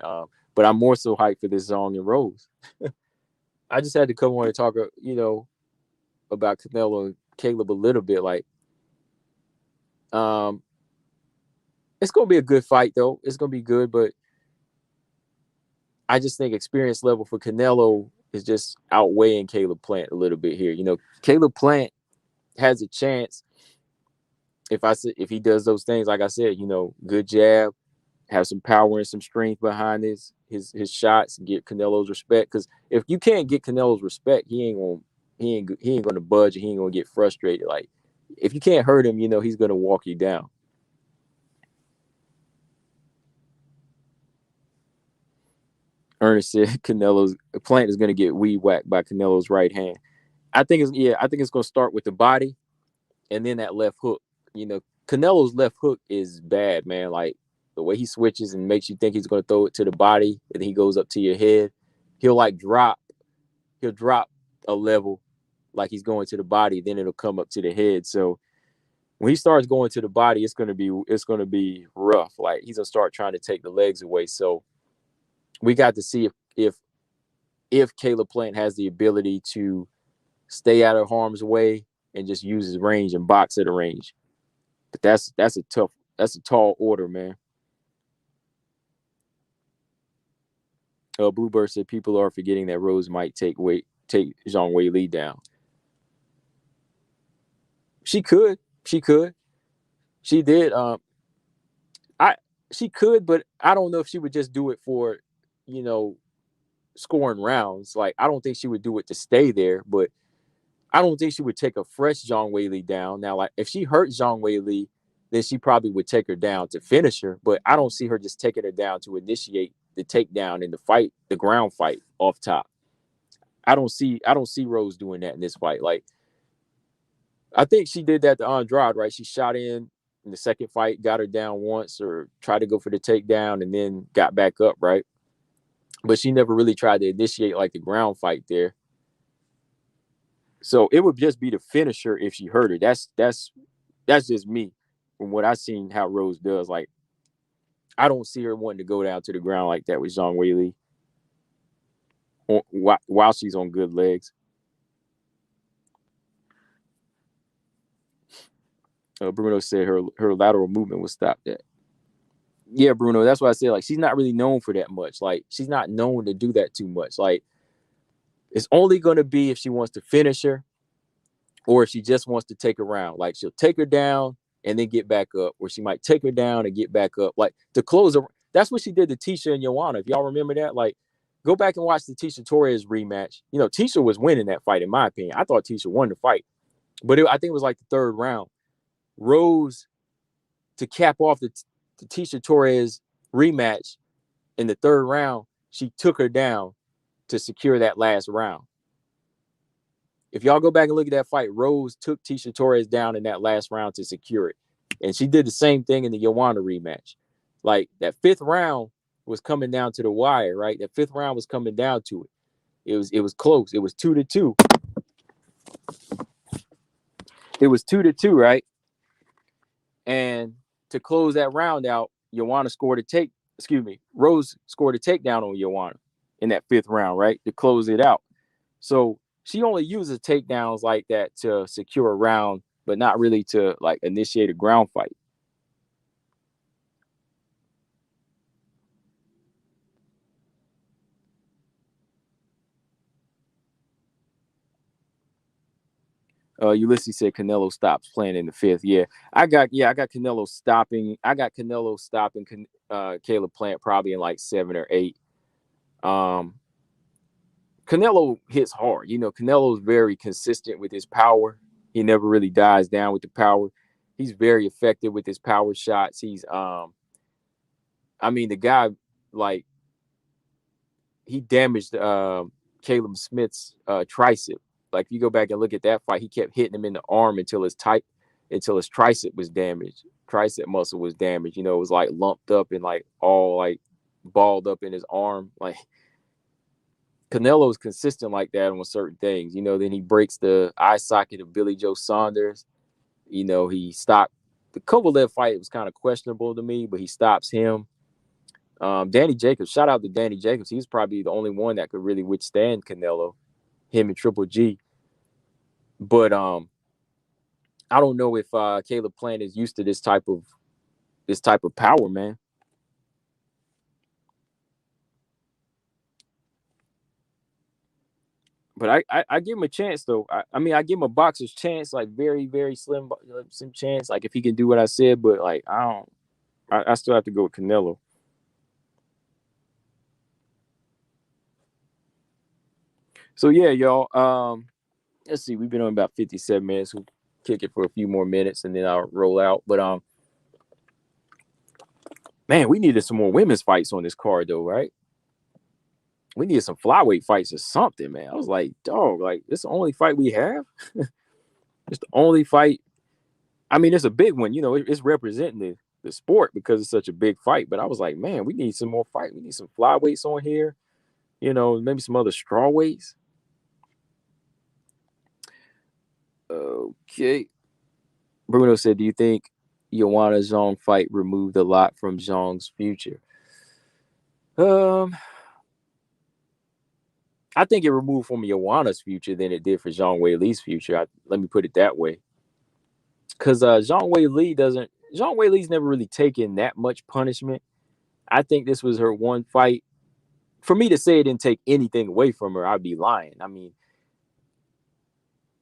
But I'm more so hyped for this Zhang and Rose. I just had to come on and talk, about Canelo and Caleb a little bit. Like, um, it's gonna be a good fight though. It's gonna be good, but I just think experience level for Canelo is just outweighing Caleb Plant a little bit here. Caleb Plant has a chance if he does those things, like I said, good jab, have some power and some strength behind his shots, get Canelo's respect. Because if you can't get Canelo's respect, he ain't gonna budge and he ain't gonna get frustrated. Like if you can't hurt him, he's gonna walk you down. Ernest said Canelo's Plant is gonna get weed whacked by Canelo's right hand. I think it's gonna start with the body and then that left hook. Canelo's left hook is bad, man. Like the way he switches and makes you think he's going to throw it to the body, and then he goes up to your head. He'll like drop. He'll drop a level, like he's going to the body. Then it'll come up to the head. So when he starts going to the body, it's gonna be rough. Like he's gonna start trying to take the legs away. So we got to see if Caleb Plant has the ability to stay out of harm's way and just use his range and box at a range. But that's a tall order, man. Bluebird said people are forgetting that Rose might take Zhang Wei Li down. She could, she could, she did. I she could, but I don't know if she would just do it for, you know, scoring rounds. Like I don't think she would do it to stay there, but I don't think she would take a fresh Zhang Wei Li down. Now, like if she hurt Zhang Wei Li, then she probably would take her down to finish her. But I don't see her just taking her down to initiate the takedown in the fight, the ground fight off top. I don't see Rose doing that in this fight. Like I think she did that to Andrade, right? She shot in the second fight, got her down once, or tried to go for the takedown, and then got back up, right? But she never really tried to initiate like the ground fight there. So it would just be the finisher if she hurt her. That's just me from what I seen how Rose does. Like I don't see her wanting to go down to the ground like that with Zhang Weili while she's on good legs. Bruno said her lateral movement was stopped at. Yeah, Bruno. That's why I said like she's not really known for that much. Like she's not known to do that too much. Like it's only going to be if she wants to finish her or if she just wants to take her round. Like she'll take her down and then get back up, or she might take her down and get back up. Like to close her. That's what she did to Tisha and Joanna. If y'all remember that, like go back and watch the Tisha Torres rematch. You know, Tisha was winning that fight in my opinion. I thought Tisha won the fight, but I think it was like the third round. Rose to cap off the Tisha Torres rematch in the third round, she took her down to secure that last round. If y'all go back and look at that fight, Rose took Tisha Torres down in that last round to secure it. And she did the same thing in the Joanna rematch. Like that fifth round was coming down to the wire, right? That fifth round was coming down to it. It was close. It was 2-2. It was 2-2, right? And to close that round out, Rose scored a takedown on Joanna in that fifth round, right? To close it out. So she only uses takedowns like that to secure a round, but not really to like initiate a ground fight. Ulysses said Canelo stops playing in the fifth. Yeah, I got Canelo stopping. I got Canelo stopping Caleb Plant probably in like 7 or 8. Canelo hits hard. You know, Canelo's very consistent with his power. He never really dies down with the power. He's very effective with his power shots. He's I mean, the guy, like, he damaged Caleb Smith's tricep. Like, if you go back and look at that fight, he kept hitting him in the arm until his tricep was damaged. Tricep muscle was damaged. You know, it was like lumped up and like all like balled up in his arm. Like, Canelo's consistent like that on certain things. You know, then he breaks the eye socket of Billy Joe Saunders. You know, he stopped the Kovalev fight. It was kind of questionable to me, but he stops him. Danny Jacobs, shout out to Danny Jacobs. He's probably the only one that could really withstand Canelo, him and Triple G. But I don't know if Caleb Plant is used to this type of power, man. But I give him a chance though. I mean, I give him a boxer's chance, like very very slim chance, like if he can do what I said. But like I still have to go with Canelo. So yeah, y'all. Let's see. We've been on about 57 minutes. We'll kick it for a few more minutes and then I'll roll out. But man, we needed some more women's fights on this card though, right? We needed some flyweight fights or something, man. I was like, dog, like this is the only fight we have. It's the only fight. I mean, it's a big one. You know, it's representing the sport because it's such a big fight. But I was like, man, we need some more fight. We need some flyweights on here. You know, maybe some other straw weights. Okay. Bruno said, do you think Joanna Zhang fight removed a lot from Zhang's future? I think it removed from Joanna's future than it did for Zhang Weili's future. Let me put it that way. Because Zhang Weili's never really taken that much punishment. I think this was her one fight. For me to say it didn't take anything away from her, I'd be lying. I mean,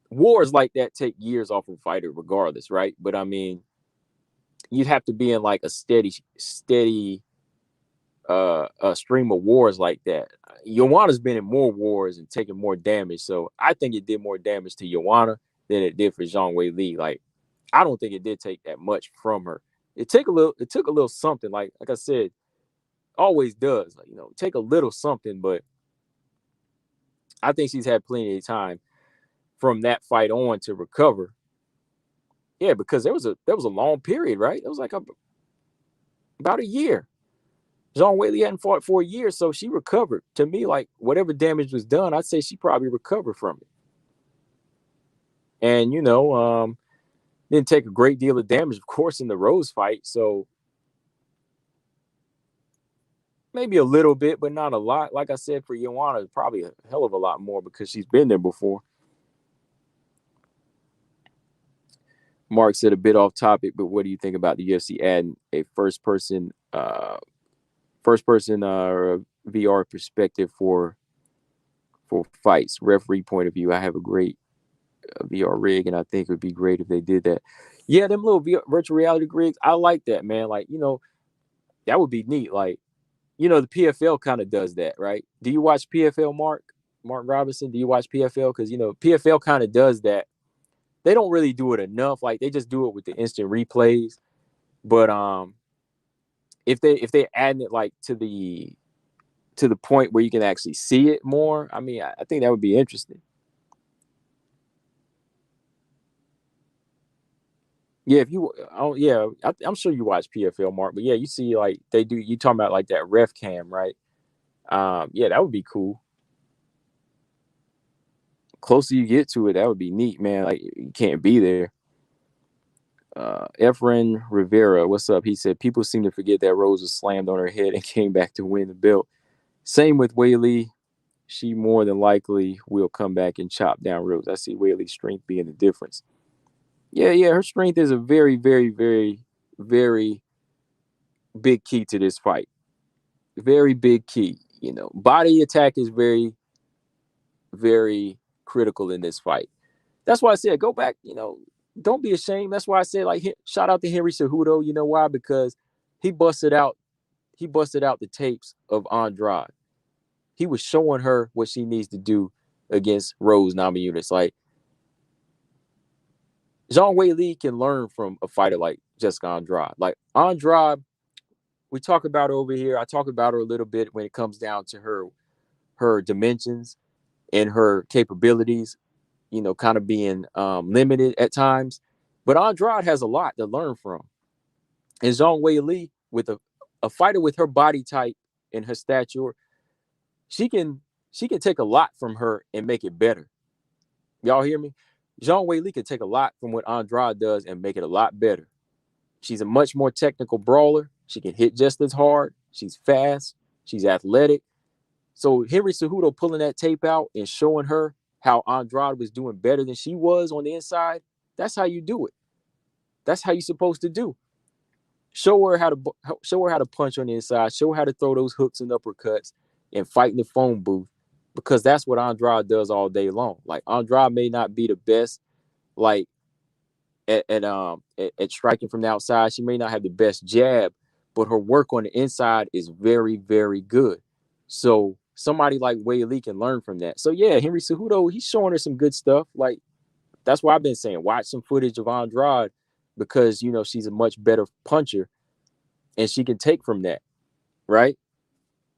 wars like that take years off of a fighter regardless, right? But I mean, you'd have to be in like a steady a stream of wars like that. Joanna's been in more wars and taken more damage, so I think it did more damage to Joanna than it did for Zhang Weili. Like, I don't think it did take that much from her. It took a little something. Like I said, always does. Like, you know, take a little something, but I think she's had plenty of time from that fight on to recover. Yeah, because there was a long period, right? It was like about a year. Zhang Weili hadn't fought for a year, so she recovered. To me, like whatever damage was done, I'd say she probably recovered from it. And you know, didn't take a great deal of damage, of course, in the Rose fight. So maybe a little bit, but not a lot. Like I said, for Joanna, probably a hell of a lot more because she's been there before. Mark said a bit off topic, but what do you think about the UFC adding a first person VR perspective for fights, referee point of view? I have a great VR rig, and I think it would be great if they did that. Yeah, them little virtual reality rigs, I like that, man. Like, that would be neat. Like, the PFL kind of does that, right? Do you watch PFL, Mark Robinson? Do you watch PFL? Because PFL kind of does that. They don't really do it enough. Like, they just do it with the instant replays. But if they add it like to the point where you can actually see it more, I mean, I think that would be interesting. Yeah, if you, oh yeah, I'm sure you watch PFL, Mark. But yeah, you see like they do. You talking about like that ref cam, right? Yeah, that would be cool. Closer you get to it, that would be neat, man. Like you can't be there. Efren Rivera, what's up? He said people seem to forget that Rose was slammed on her head and came back to win the belt. Same with Whaley. She more than likely will come back and chop down Rose. I see Whaley's strength being the difference. Yeah, yeah, her strength is a very, very, very, very big key to this fight. Very big key. Body attack is very, very critical in this fight. That's why I said go back. Don't be ashamed. That's why I said like shout out to Henry Cejudo. You know why? Because he busted out. He busted out the tapes of Andrade. He was showing her what she needs to do against Rose Namajunas. Like Zhang Weili can learn from a fighter like Jessica Andrade. Like Andrade, we talk about her over here. I talk about her a little bit when it comes down to her dimensions and her capabilities. Kind of being limited at times. But Andrade has a lot to learn from. And Zhang Weili, with a fighter with her body type and her stature, she can take a lot from her and make it better. Y'all hear me? Zhang Weili can take a lot from what Andrade does and make it a lot better. She's a much more technical brawler. She can hit just as hard. She's fast. She's athletic. So Henry Cejudo pulling that tape out and showing her how Andrade was doing better than she was on the inside, that's how you do it. That's how you're supposed to do. Show her how to punch on the inside. Show her how to throw those hooks and uppercuts and fight in the phone booth, because that's what Andrade does all day long. Like Andrade may not be the best, like at striking from the outside. She may not have the best jab, but her work on the inside is very, very good. So somebody like Wei Lee can learn from that. So yeah, Henry Cejudo, he's showing her some good stuff. Like that's why I've been saying watch some footage of Andrade, because she's a much better puncher and she can take from that, right?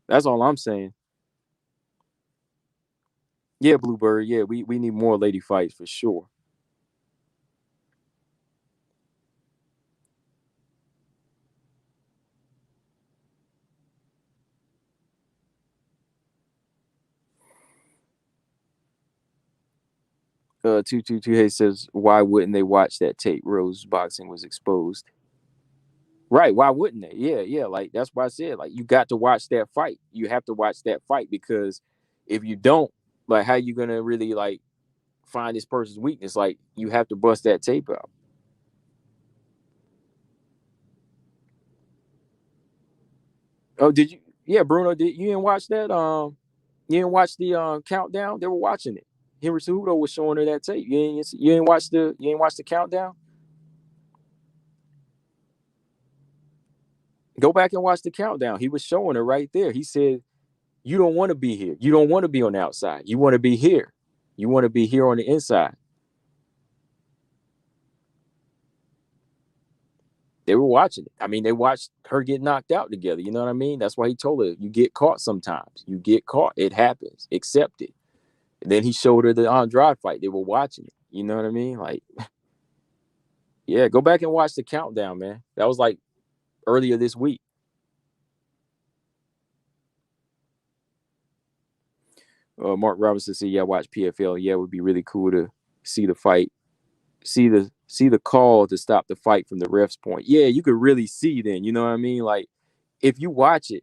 That's all I'm saying. Yeah, Bluebird. Yeah, we need more lady fights for sure. 222 Hey says, why wouldn't they watch that tape? Rose boxing was exposed. Right. Why wouldn't they? Yeah, yeah. Like that's why I said, like, you got to watch that fight. You have to watch that fight, because if you don't, like, how you gonna really like find this person's weakness? Like, you have to bust that tape out. Oh, did you? Yeah, Bruno, did you didn't watch that? You didn't watch the countdown? They were watching it. Henry Cejudo was showing her that tape. You ain't watch the countdown? Go back and watch the countdown. He was showing her right there. He said, you don't want to be here. You don't want to be on the outside. You want to be here. You want to be here on the inside. They were watching it. I mean, they watched her get knocked out together. You know what I mean? That's why he told her, you get caught sometimes. You get caught. It happens. Accept it. And then he showed her the Andrade fight. They were watching it. You know what I mean? Like, yeah, go back and watch the countdown, man. That was like earlier this week. Mark Robinson said, "Yeah, watch PFL. Yeah, it would be really cool to see the fight, see the call to stop the fight from the ref's point. Yeah, you could really see then. You know what I mean? Like if you watch it,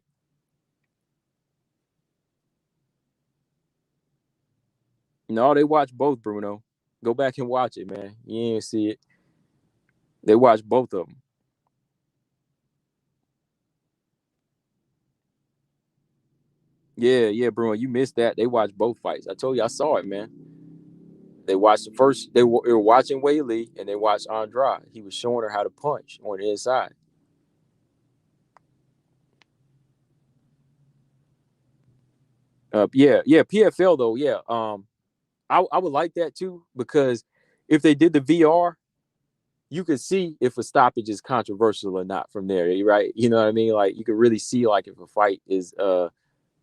no, they watch both. Bruno, go back and watch it, man. You ain't see it. They watched both of them. Yeah, Bruno, you missed that. They watched both fights. I told you I saw it, man. They watched the first. They were watching Wei Lee, and they watched Andrade. He was showing her how to punch on the inside. Yeah, PFL though. Yeah, I would like that too because if they did the VR, you could see if a stoppage is controversial or not from there, right? You know what I mean? Like you could really see like if a fight is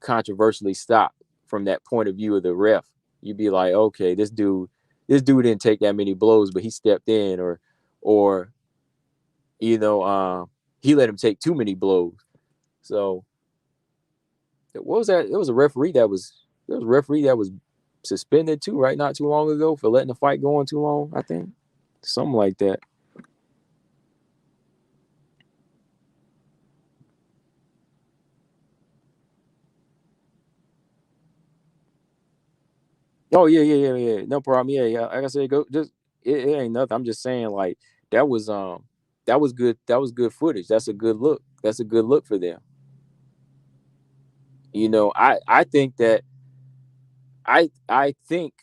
controversially stopped from that point of view of the ref. You'd be like, okay, this dude didn't take that many blows, but he stepped in, or you know, he let him take too many blows. So what was that? It was a referee that was there was a referee that was suspended too, right? Not too long ago for letting the fight go on too long. I think something like that. Oh yeah. No problem. Yeah. Like I said, go just it ain't nothing. I'm just saying like that was um that was good. That was good footage. That's a good look. That's a good look for them. I think that I think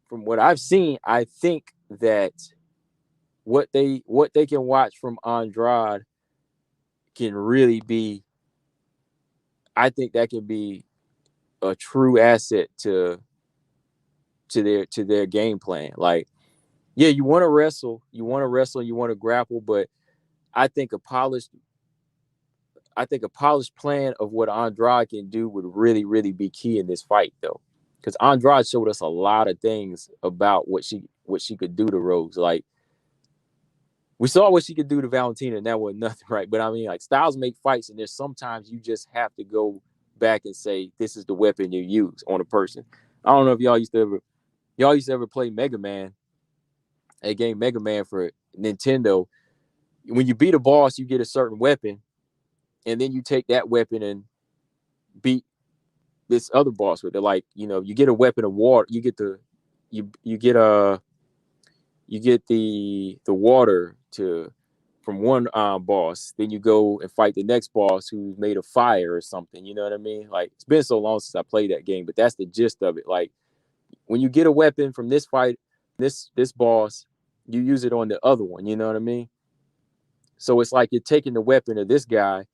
from what I've seen, I think that what they can watch from Andrade can really be. I think that can be a true asset to their game plan. Like, yeah, you want to grapple, but I think a polished I think a polished plan of what Andrade can do would really, really be key in this fight, though, because Andrade showed us a lot of things about what she could do to Rose. Like we saw what she could do to Valentina, and that was nothing, right? But I mean, like styles make fights, and there's sometimes you just have to go back and say this is the weapon you use on a person. I don't know if y'all used to ever play Mega Man, a game Mega Man for Nintendo. When you beat a boss, you get a certain weapon, and then you take that weapon and beat this other boss with it. Like, you get a weapon of water. You get the water to from one boss. Then you go and fight the next boss who's made of fire or something. You know what I mean? Like it's been so long since I played that game, but that's the gist of it. Like when you get a weapon from this fight, this boss, you use it on the other one. You know what I mean? So it's like you're taking the weapon of this guy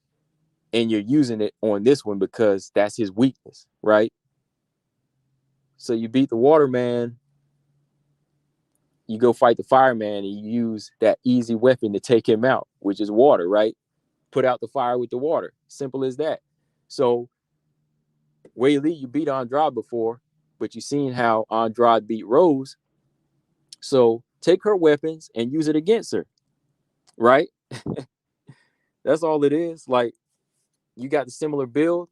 and you're using it on this one because that's his weakness, right? So you beat the waterman, you go fight the fireman, and you use that easy weapon to take him out, which is water, right? Put out the fire with the water. Simple as that. So Wei Lee, you beat Andrade before, but you seen how Andrade beat Rose. So take her weapons and use it against her, right? That's all it is. Like you got the similar build,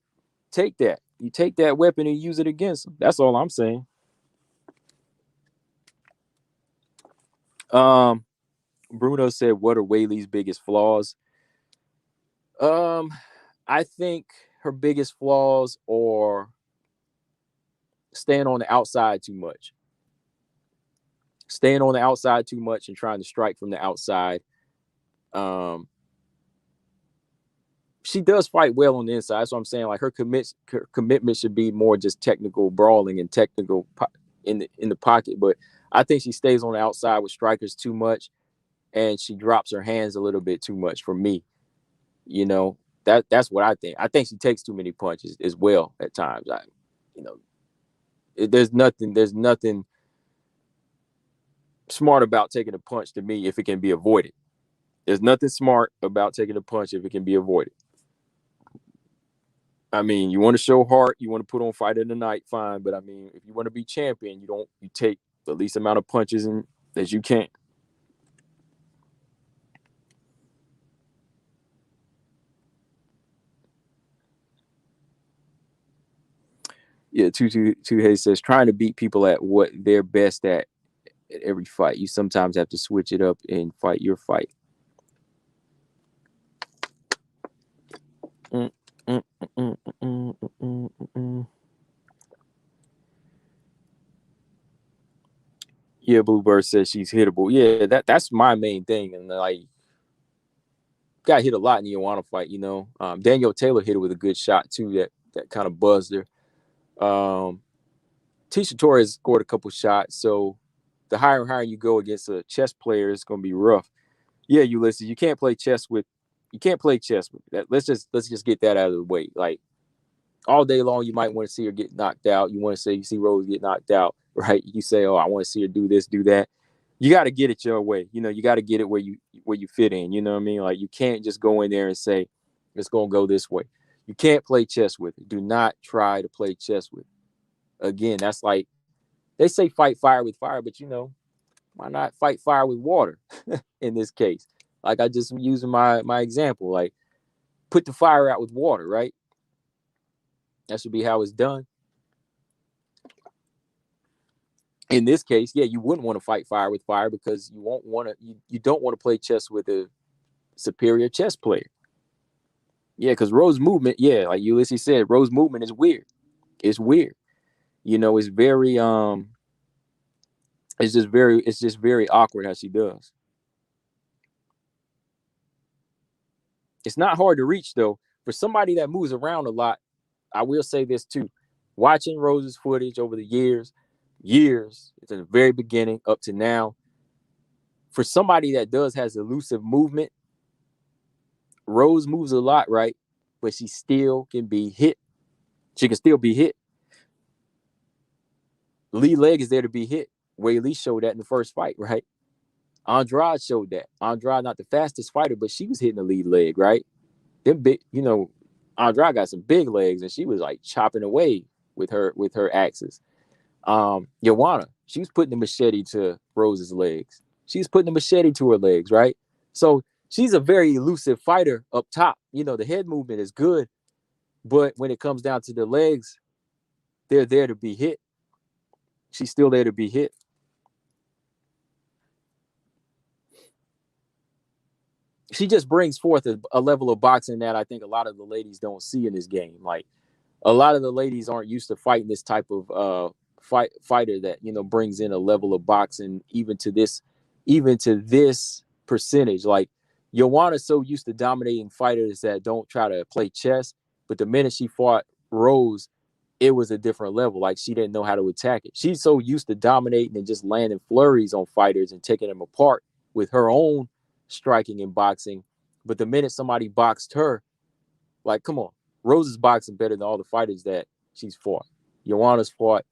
take that. You take that weapon and use it against them. That's all I'm saying. Um, Bruno said, "What are Whaley's biggest flaws?" Um, I think her biggest flaws are staying on the outside too much, staying on the outside too much, and trying to strike from the outside. Um, she does fight well on the inside. So I'm saying like her commitment should be more just technical brawling and technical in the pocket. But I think she stays on the outside with strikers too much, and she drops her hands a little bit too much for me. You know that's what I think. I think she takes too many punches as well at times. You know, there's nothing smart about taking a punch to me if it can be avoided. There's nothing smart about taking a punch if it can be avoided. I mean, you want to show heart, you want to put on fight of the night, fine. But I mean, if you want to be champion, you take the least amount of punches as you can. Yeah, two Hayes says trying to beat people at what they're best at every fight. You sometimes have to switch it up and fight your fight. Mm, mm, mm, mm, mm, mm, mm. Yeah, Bluebird says she's hittable. Yeah, that's my main thing. And like, got hit a lot in the Ioana fight. Danielle Taylor hit her with a good shot too. That kind of buzzed her. Tisha Torres scored a couple shots. So the higher and higher you go against a chess player, it's going to be rough. Yeah, Ulysses, you can't play chess with. You can't play chess with that. Let's just get that out of the way. Like, all day long, you might want to see her get knocked out. You want to say you see Rose get knocked out, right? You say, "Oh, I want to see her do this, do that." You got to get it your way. You got to get it where you fit in. You know what I mean? Like, you can't just go in there and say it's gonna go this way. You can't play chess with it. Do not try to play chess with it. Again, that's like they say fight fire with fire, but why not fight fire with water in this case? Like, I just using my example. Like, put the fire out with water, right? That should be how it's done. In this case, yeah, you wouldn't want to fight fire with fire because you don't want to play chess with a superior chess player. Yeah, because Rose movement, yeah, like Ulysses said, Rose movement is weird. It's weird. It's very it's just very awkward how she does. It's not hard to reach though. For somebody that moves around a lot, I will say this too. Watching Rose's footage over the years, at the very beginning up to now, for somebody that has elusive movement, Rose moves a lot, right? But she still can be hit. She can still be hit. Lee leg is there to be hit. Wei Lee showed that in the first fight, right? Andrade showed that. Andrade, not the fastest fighter, but she was hitting the lead leg, right? Them big, Andrade got some big legs, and she was like chopping away with her axes. Ioana, she was putting the machete to Rose's legs. She's putting the machete to her legs, right? So she's a very elusive fighter up top. The head movement is good, but when it comes down to the legs, they're there to be hit. She's still there to be hit. She just brings forth a level of boxing that I think a lot of the ladies don't see in this game. Like, a lot of the ladies aren't used to fighting this type of fighter that brings in a level of boxing even to this percentage. Like, Ioana's so used to dominating fighters that don't try to play chess, but the minute she fought Rose, it was a different level. Like, she didn't know how to attack it. She's so used to dominating and just landing flurries on fighters and taking them apart with her own striking and boxing. But the minute somebody boxed her, like, come on, Rose is boxing better than all the fighters that she's fought. Ioana's fought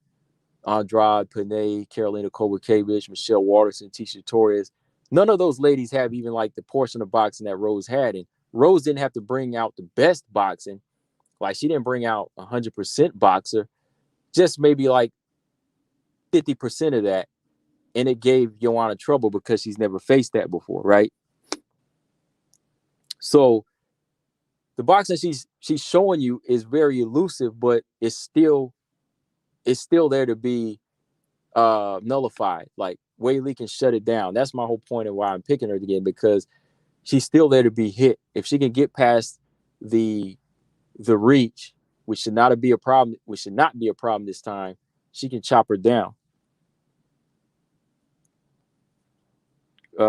Andrade, Panay, Carolina Kowalkiewicz, Michelle Waterson, Tisha Torres. None of those ladies have even like the portion of boxing that Rose had. And Rose didn't have to bring out the best boxing. Like, she didn't bring out 100% boxer, just maybe like 50% of that. And it gave Ioana trouble because she's never faced that before, right? So the boxing she's showing you is very elusive, but it's still there to be nullified. Like, Wei Lee can shut it down. That's my whole point of why I'm picking her again, because she's still there to be hit. If she can get past the reach, which should not be a problem, this time, she can chop her down.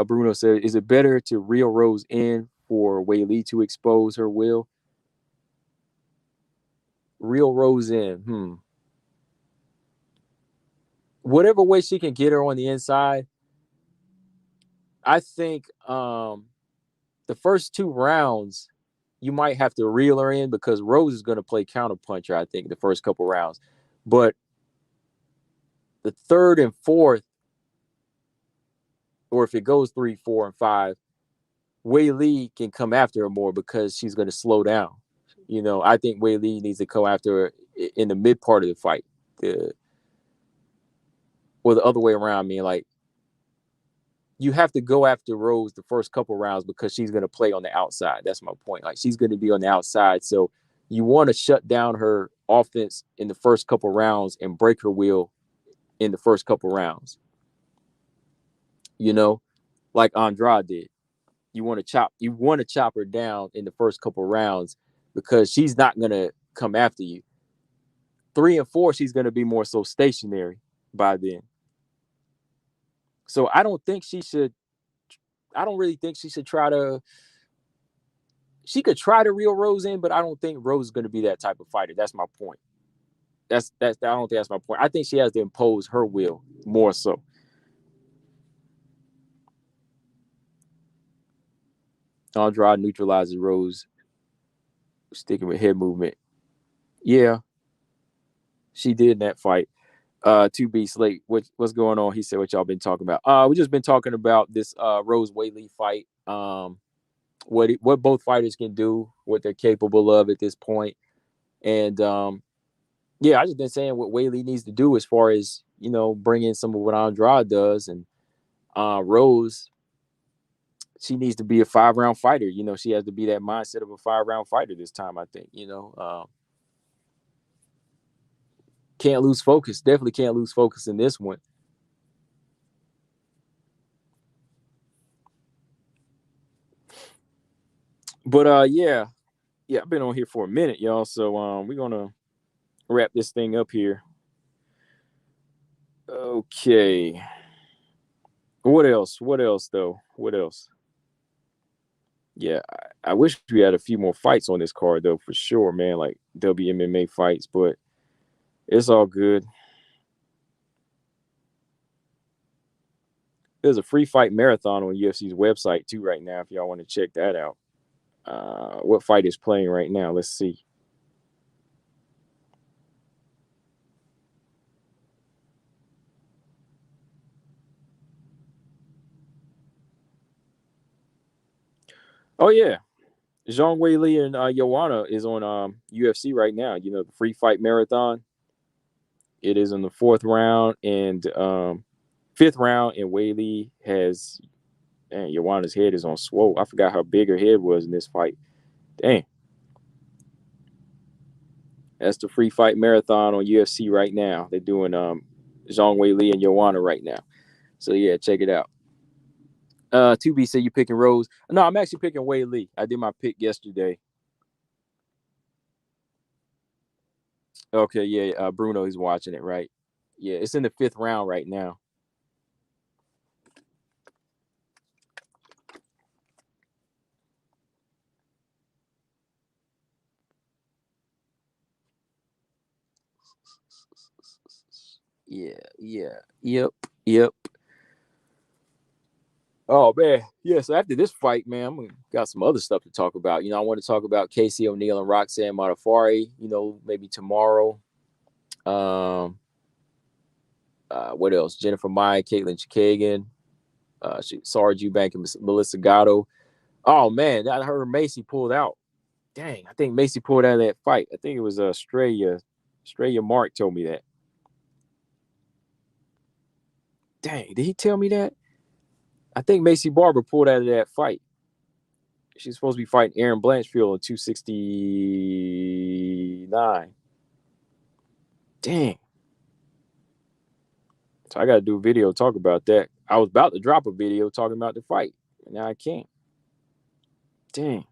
Bruno said, "Is it better to reel Rose in for Wei Lee to expose her will?" Reel Rose in. Whatever way she can get her on the inside, I think the first two rounds you might have to reel her in because Rose is going to play counterpuncher, I think, the first couple rounds. But the third and fourth, or if it goes 3, 4, and 5, Wei Lee can come after her more because she's going to slow down. I think Wei Lee needs to go after her in the mid part of the fight. Or the other way around. I mean, like, you have to go after Rose the first couple rounds because she's going to play on the outside. That's my point. Like, she's going to be on the outside. So you want to shut down her offense in the first couple rounds and break her will in the first couple rounds. Like Andrade did. You want to chop her down in the first couple rounds because she's not going to come after you. 3 and 4, she's going to be more so stationary by then. So I don't think she should. I don't really think she should try to. She could try to reel Rose in, but I don't think Rose is going to be that type of fighter. That's my point. That's. I don't think that's my point. I think she has to impose her will more so. Andrade neutralizes Rose, sticking with head movement. Yeah, she did in that fight. 2B Slate, what's going on? He said, what y'all been talking about? We just been talking about this Rose Whaley fight. What both fighters can do, what they're capable of at this point. And yeah, I just been saying what Whaley needs to do as far as, bring in some of what Andrade does. And Rose, she needs to be a 5-round fighter. She has to be that mindset of a 5-round fighter this time, I think. Can't lose focus. Definitely can't lose focus in this one. But yeah, I've been on here for a minute, y'all. So we're gonna wrap this thing up here. Okay. What else? What else though? What else? Yeah, I wish we had a few more fights on this card though, for sure, man. Like WMMA fights, but it's all good. There's a free fight marathon on UFC's website too right now. If y'all want to check that out. What fight is playing right now? Let's see. Oh yeah, Zhang Weili and Joanna is on UFC right now. The free fight marathon. It is in the fourth round and fifth round, and Weili has, and Joanna's head is on swole. I forgot how big her head was in this fight. Dang. That's the free fight marathon on UFC right now. They're doing Zhang Weili and Joanna right now. So yeah, check it out. 2B said you picking Rose. No, I'm actually picking Weili. I did my pick yesterday. Okay, yeah, Bruno is watching it, right? Yeah, it's in the fifth round right now. Yep. Oh man, yeah. So after this fight, man, got some other stuff to talk about. I want to talk about Casey O'Neill and Roxanne Modafferi. Maybe tomorrow. What else? Jennifer Maia, Caitlin Chikagan, Sarah Eubank, and Melissa Gatto. Oh man, I heard Macy pulled out. Dang, I think Macy pulled out of that fight. I think it was Straya Mark told me that. Dang, did he tell me that? I think Macy Barber pulled out of that fight. She's supposed to be fighting Erin Blanchfield at 269. Dang. So I got to do a video talk about that. I was about to drop a video talking about the fight. And now I can't. Dang.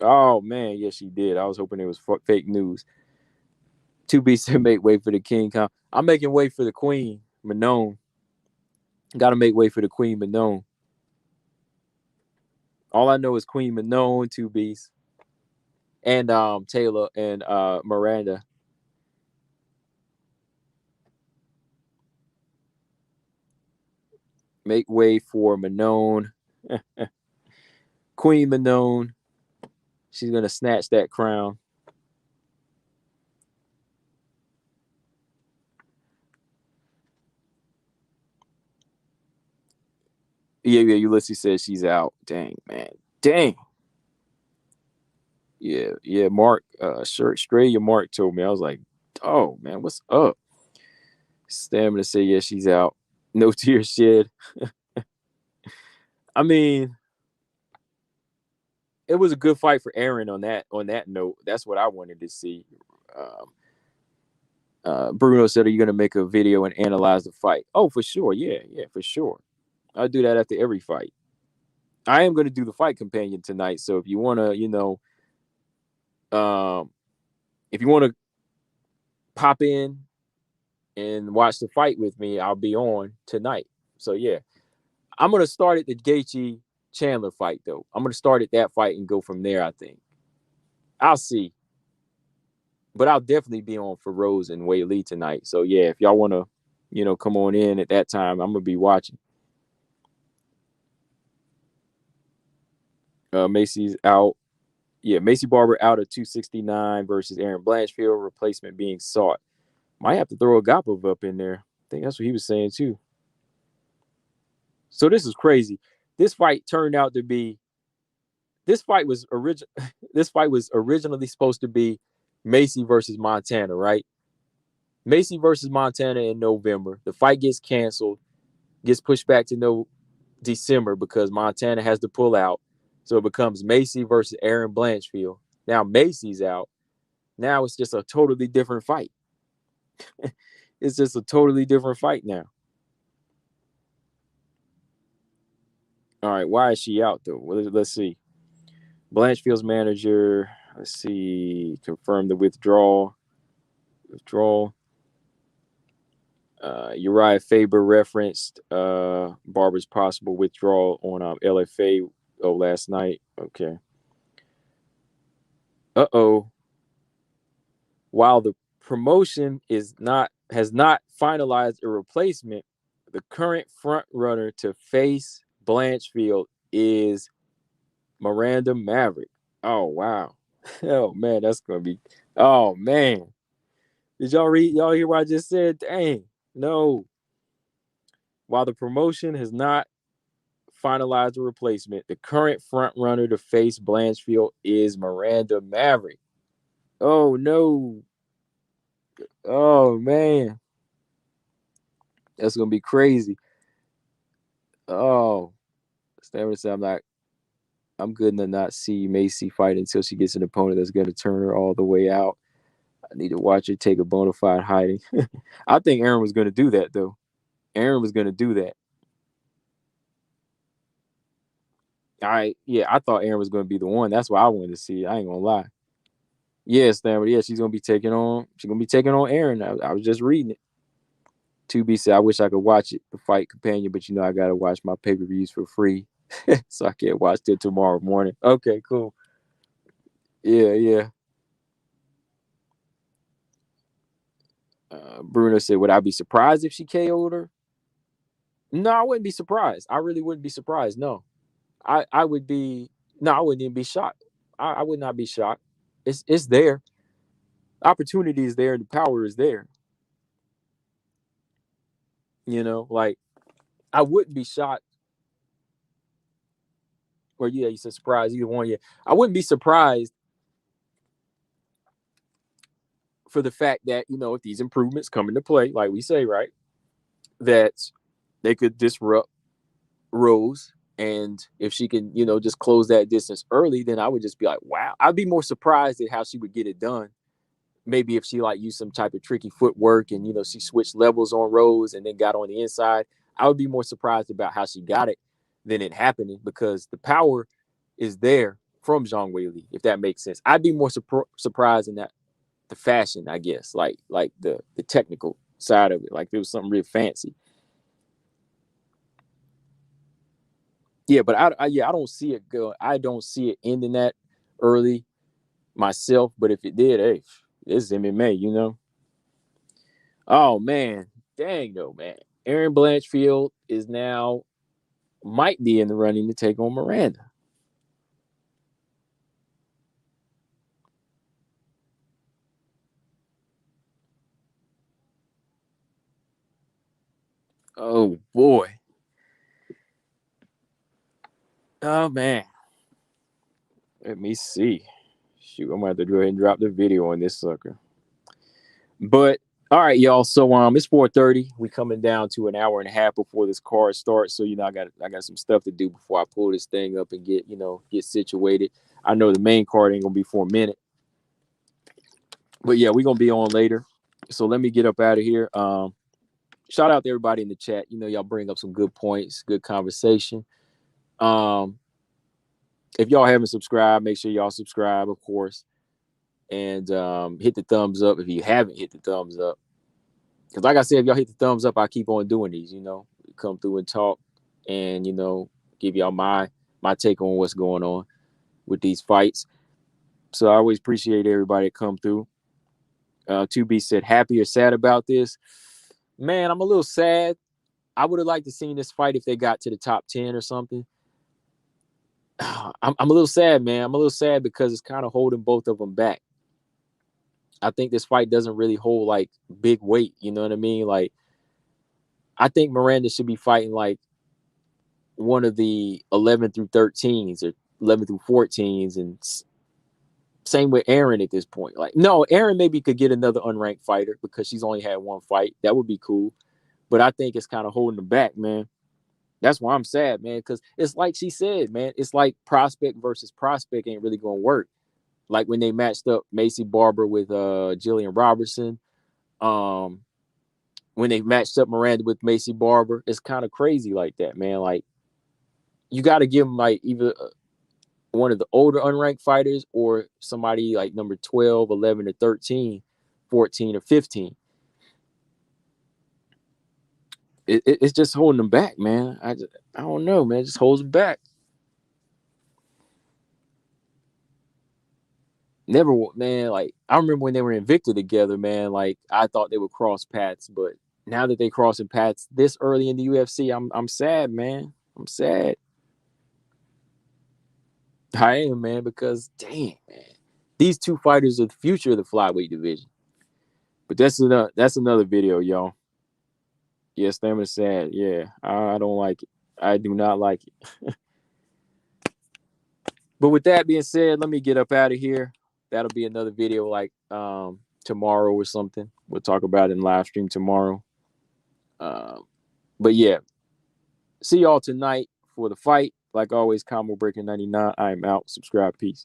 Oh, man. Yes, she did. I was hoping it was fake news. 2B said make way for the King Kong. I'm making way for the Queen, Manon. Got to make way for the Queen, Manon. All I know is Queen Manon, 2Bs. And Taylor and Miranda. Make way for Manon. Queen Manon. She's going to snatch that crown. Yeah, Ulysses says she's out. Dang, man. Dang. Yeah. Mark, Straya Mark told me. I was like, oh, man, what's up? Stamina say, yeah, she's out. No tears shed. I mean, it was a good fight for Aaron on that note. That's what I wanted to see. Bruno said, are you going to make a video and analyze the fight? Oh, for sure. Yeah, for sure. I'll do that after every fight. I am going to do the fight companion tonight. So if you want to, if you want to pop in and watch the fight with me, I'll be on tonight. So yeah, I'm gonna start at the Gaethje Chandler fight though. I'm gonna start at that fight and go from there. I think I'll see, but I'll definitely be on for Rose and Wei Lee tonight. So yeah, if y'all wanna, come on in at that time, I'm gonna be watching. Macy's out. Yeah, Macy Barber out at 269 versus Aaron Blanchfield. Replacement being sought. Might have to throw Agapov up in there. I think that's what he was saying too. So this is crazy. This fight turned out to be. This fight was original. This fight was originally supposed to be Macy versus Montana, right? Macy versus Montana in November. The fight gets canceled, gets pushed back to December because Montana has to pull out. So it becomes Macy versus Aaron Blanchfield. Now Macy's out. Now it's just a totally different fight. It's just a totally different fight now. All right, why is she out though? Well, let's see. Blanchfield's manager, let's see, confirmed the withdrawal. Uriah Faber referenced Barber's possible withdrawal on LFA last night. Okay. While the promotion has not finalized a replacement, the current front runner to face Blanchfield is Miranda Maverick. Oh wow. Oh man, that's gonna be. Oh man, did y'all read? Y'all hear what I just said? Dang, no. While the promotion has not finalized a replacement, the current front runner to face Blanchfield is Miranda Maverick. Oh no. Oh man, that's gonna be crazy. Oh, Stammer said I'm good to not see Macy fight until she gets an opponent that's gonna turn her all the way out. I need to watch her take a bona fide hiding. I think Aaron was gonna do that though. Aaron was gonna do that. I thought Aaron was gonna be the one. That's why I wanted to see it. I ain't gonna lie. Yeah, Stanford. Yeah, she's gonna be taking on Aaron. I was just reading it. 2B said, I wish I could watch it, the fight companion, but I gotta watch my pay-per-views for free. So I can't watch till tomorrow morning. Okay, cool. Yeah, yeah. Bruno said, would I be surprised if she KO'd her? No, I wouldn't be surprised. I really wouldn't be surprised. No. I would be no, I wouldn't even be shocked. I would not be shocked. It's there. Opportunity is there and the power is there. Like I wouldn't be shocked. Or yeah, you said surprise, either one. Yeah. I wouldn't be surprised for the fact that, if these improvements come into play, like we say, right, that they could disrupt Rose. And if she can, just close that distance early, then I would just be like, wow. I'd be more surprised at how she would get it done. Maybe if she used some type of tricky footwork and, she switched levels on Rose and then got on the inside, I would be more surprised about how she got it than it happening because the power is there from Zhang Weili, if that makes sense. I'd be more surprised in that the fashion, I guess, like the technical side of it, like there was something real fancy. Yeah, but I don't see it go. I don't see it ending that early myself. But if it did, hey, it's MMA, Oh man, dang though, man. Aaron Blanchfield is now might be in the running to take on Miranda. Oh boy. Oh man. Let me see. Shoot, I'm gonna have to go ahead and drop the video on this sucker. But all right, y'all. So it's 4:30. We coming down to an hour and a half before this card starts. So I got some stuff to do before I pull this thing up and get situated. I know the main card ain't gonna be for a minute, but yeah, we're gonna be on later. So let me get up out of here. Shout out to everybody in the chat. Y'all bring up some good points, good conversation. If y'all haven't subscribed, make sure y'all subscribe, of course. and hit the thumbs up if you haven't hit the thumbs up. Because like I said, if y'all hit the thumbs up, I keep on doing these, come through and talk and, give y'all my take on what's going on with these fights. So I always appreciate everybody that come through. 2B said, happy or sad about this? Man, I'm a little sad. I would have liked to seen this fight if they got to the top 10 or something. I'm a little sad, man. I'm a little sad because it's kind of holding both of them back. I think this fight doesn't really hold like big weight. You know what I mean? Like, I think Miranda should be fighting like one of the 11 through 13s or 11 through 14s, and same with Aaron at this point. Like, no, Aaron maybe could get another unranked fighter because she's only had one fight. That would be cool. But I think it's kind of holding them back, man. That's why I'm sad, man, because it's like she said, man, it's like prospect versus prospect ain't really going to work. Like when they matched up Macy Barber with Jillian Robertson, when they matched up Miranda with Macy Barber, it's kind of crazy like that, man. Like, you got to give them like either one of the older unranked fighters or somebody like number 12, 11, or 13, 14, or 15. It's just holding them back, man. I don't know, man. It just holds them back. Never, man. Like, I remember when they were in Victor together, man. Like, I thought they would cross paths, but now that they crossing paths this early in the UFC, I'm sad, man. I'm sad. I am, man, because dang, man, these two fighters are the future of the flyweight division. But that's another video, y'all. Yeah, Stamina sad. Yeah, I don't like it. I do not like it. But with that being said, let me get up out of here. That'll be another video like tomorrow or something. We'll talk about it in live stream tomorrow. But yeah, see y'all tonight for the fight. Like always, Combo Breaker 99. I am out. Subscribe. Peace.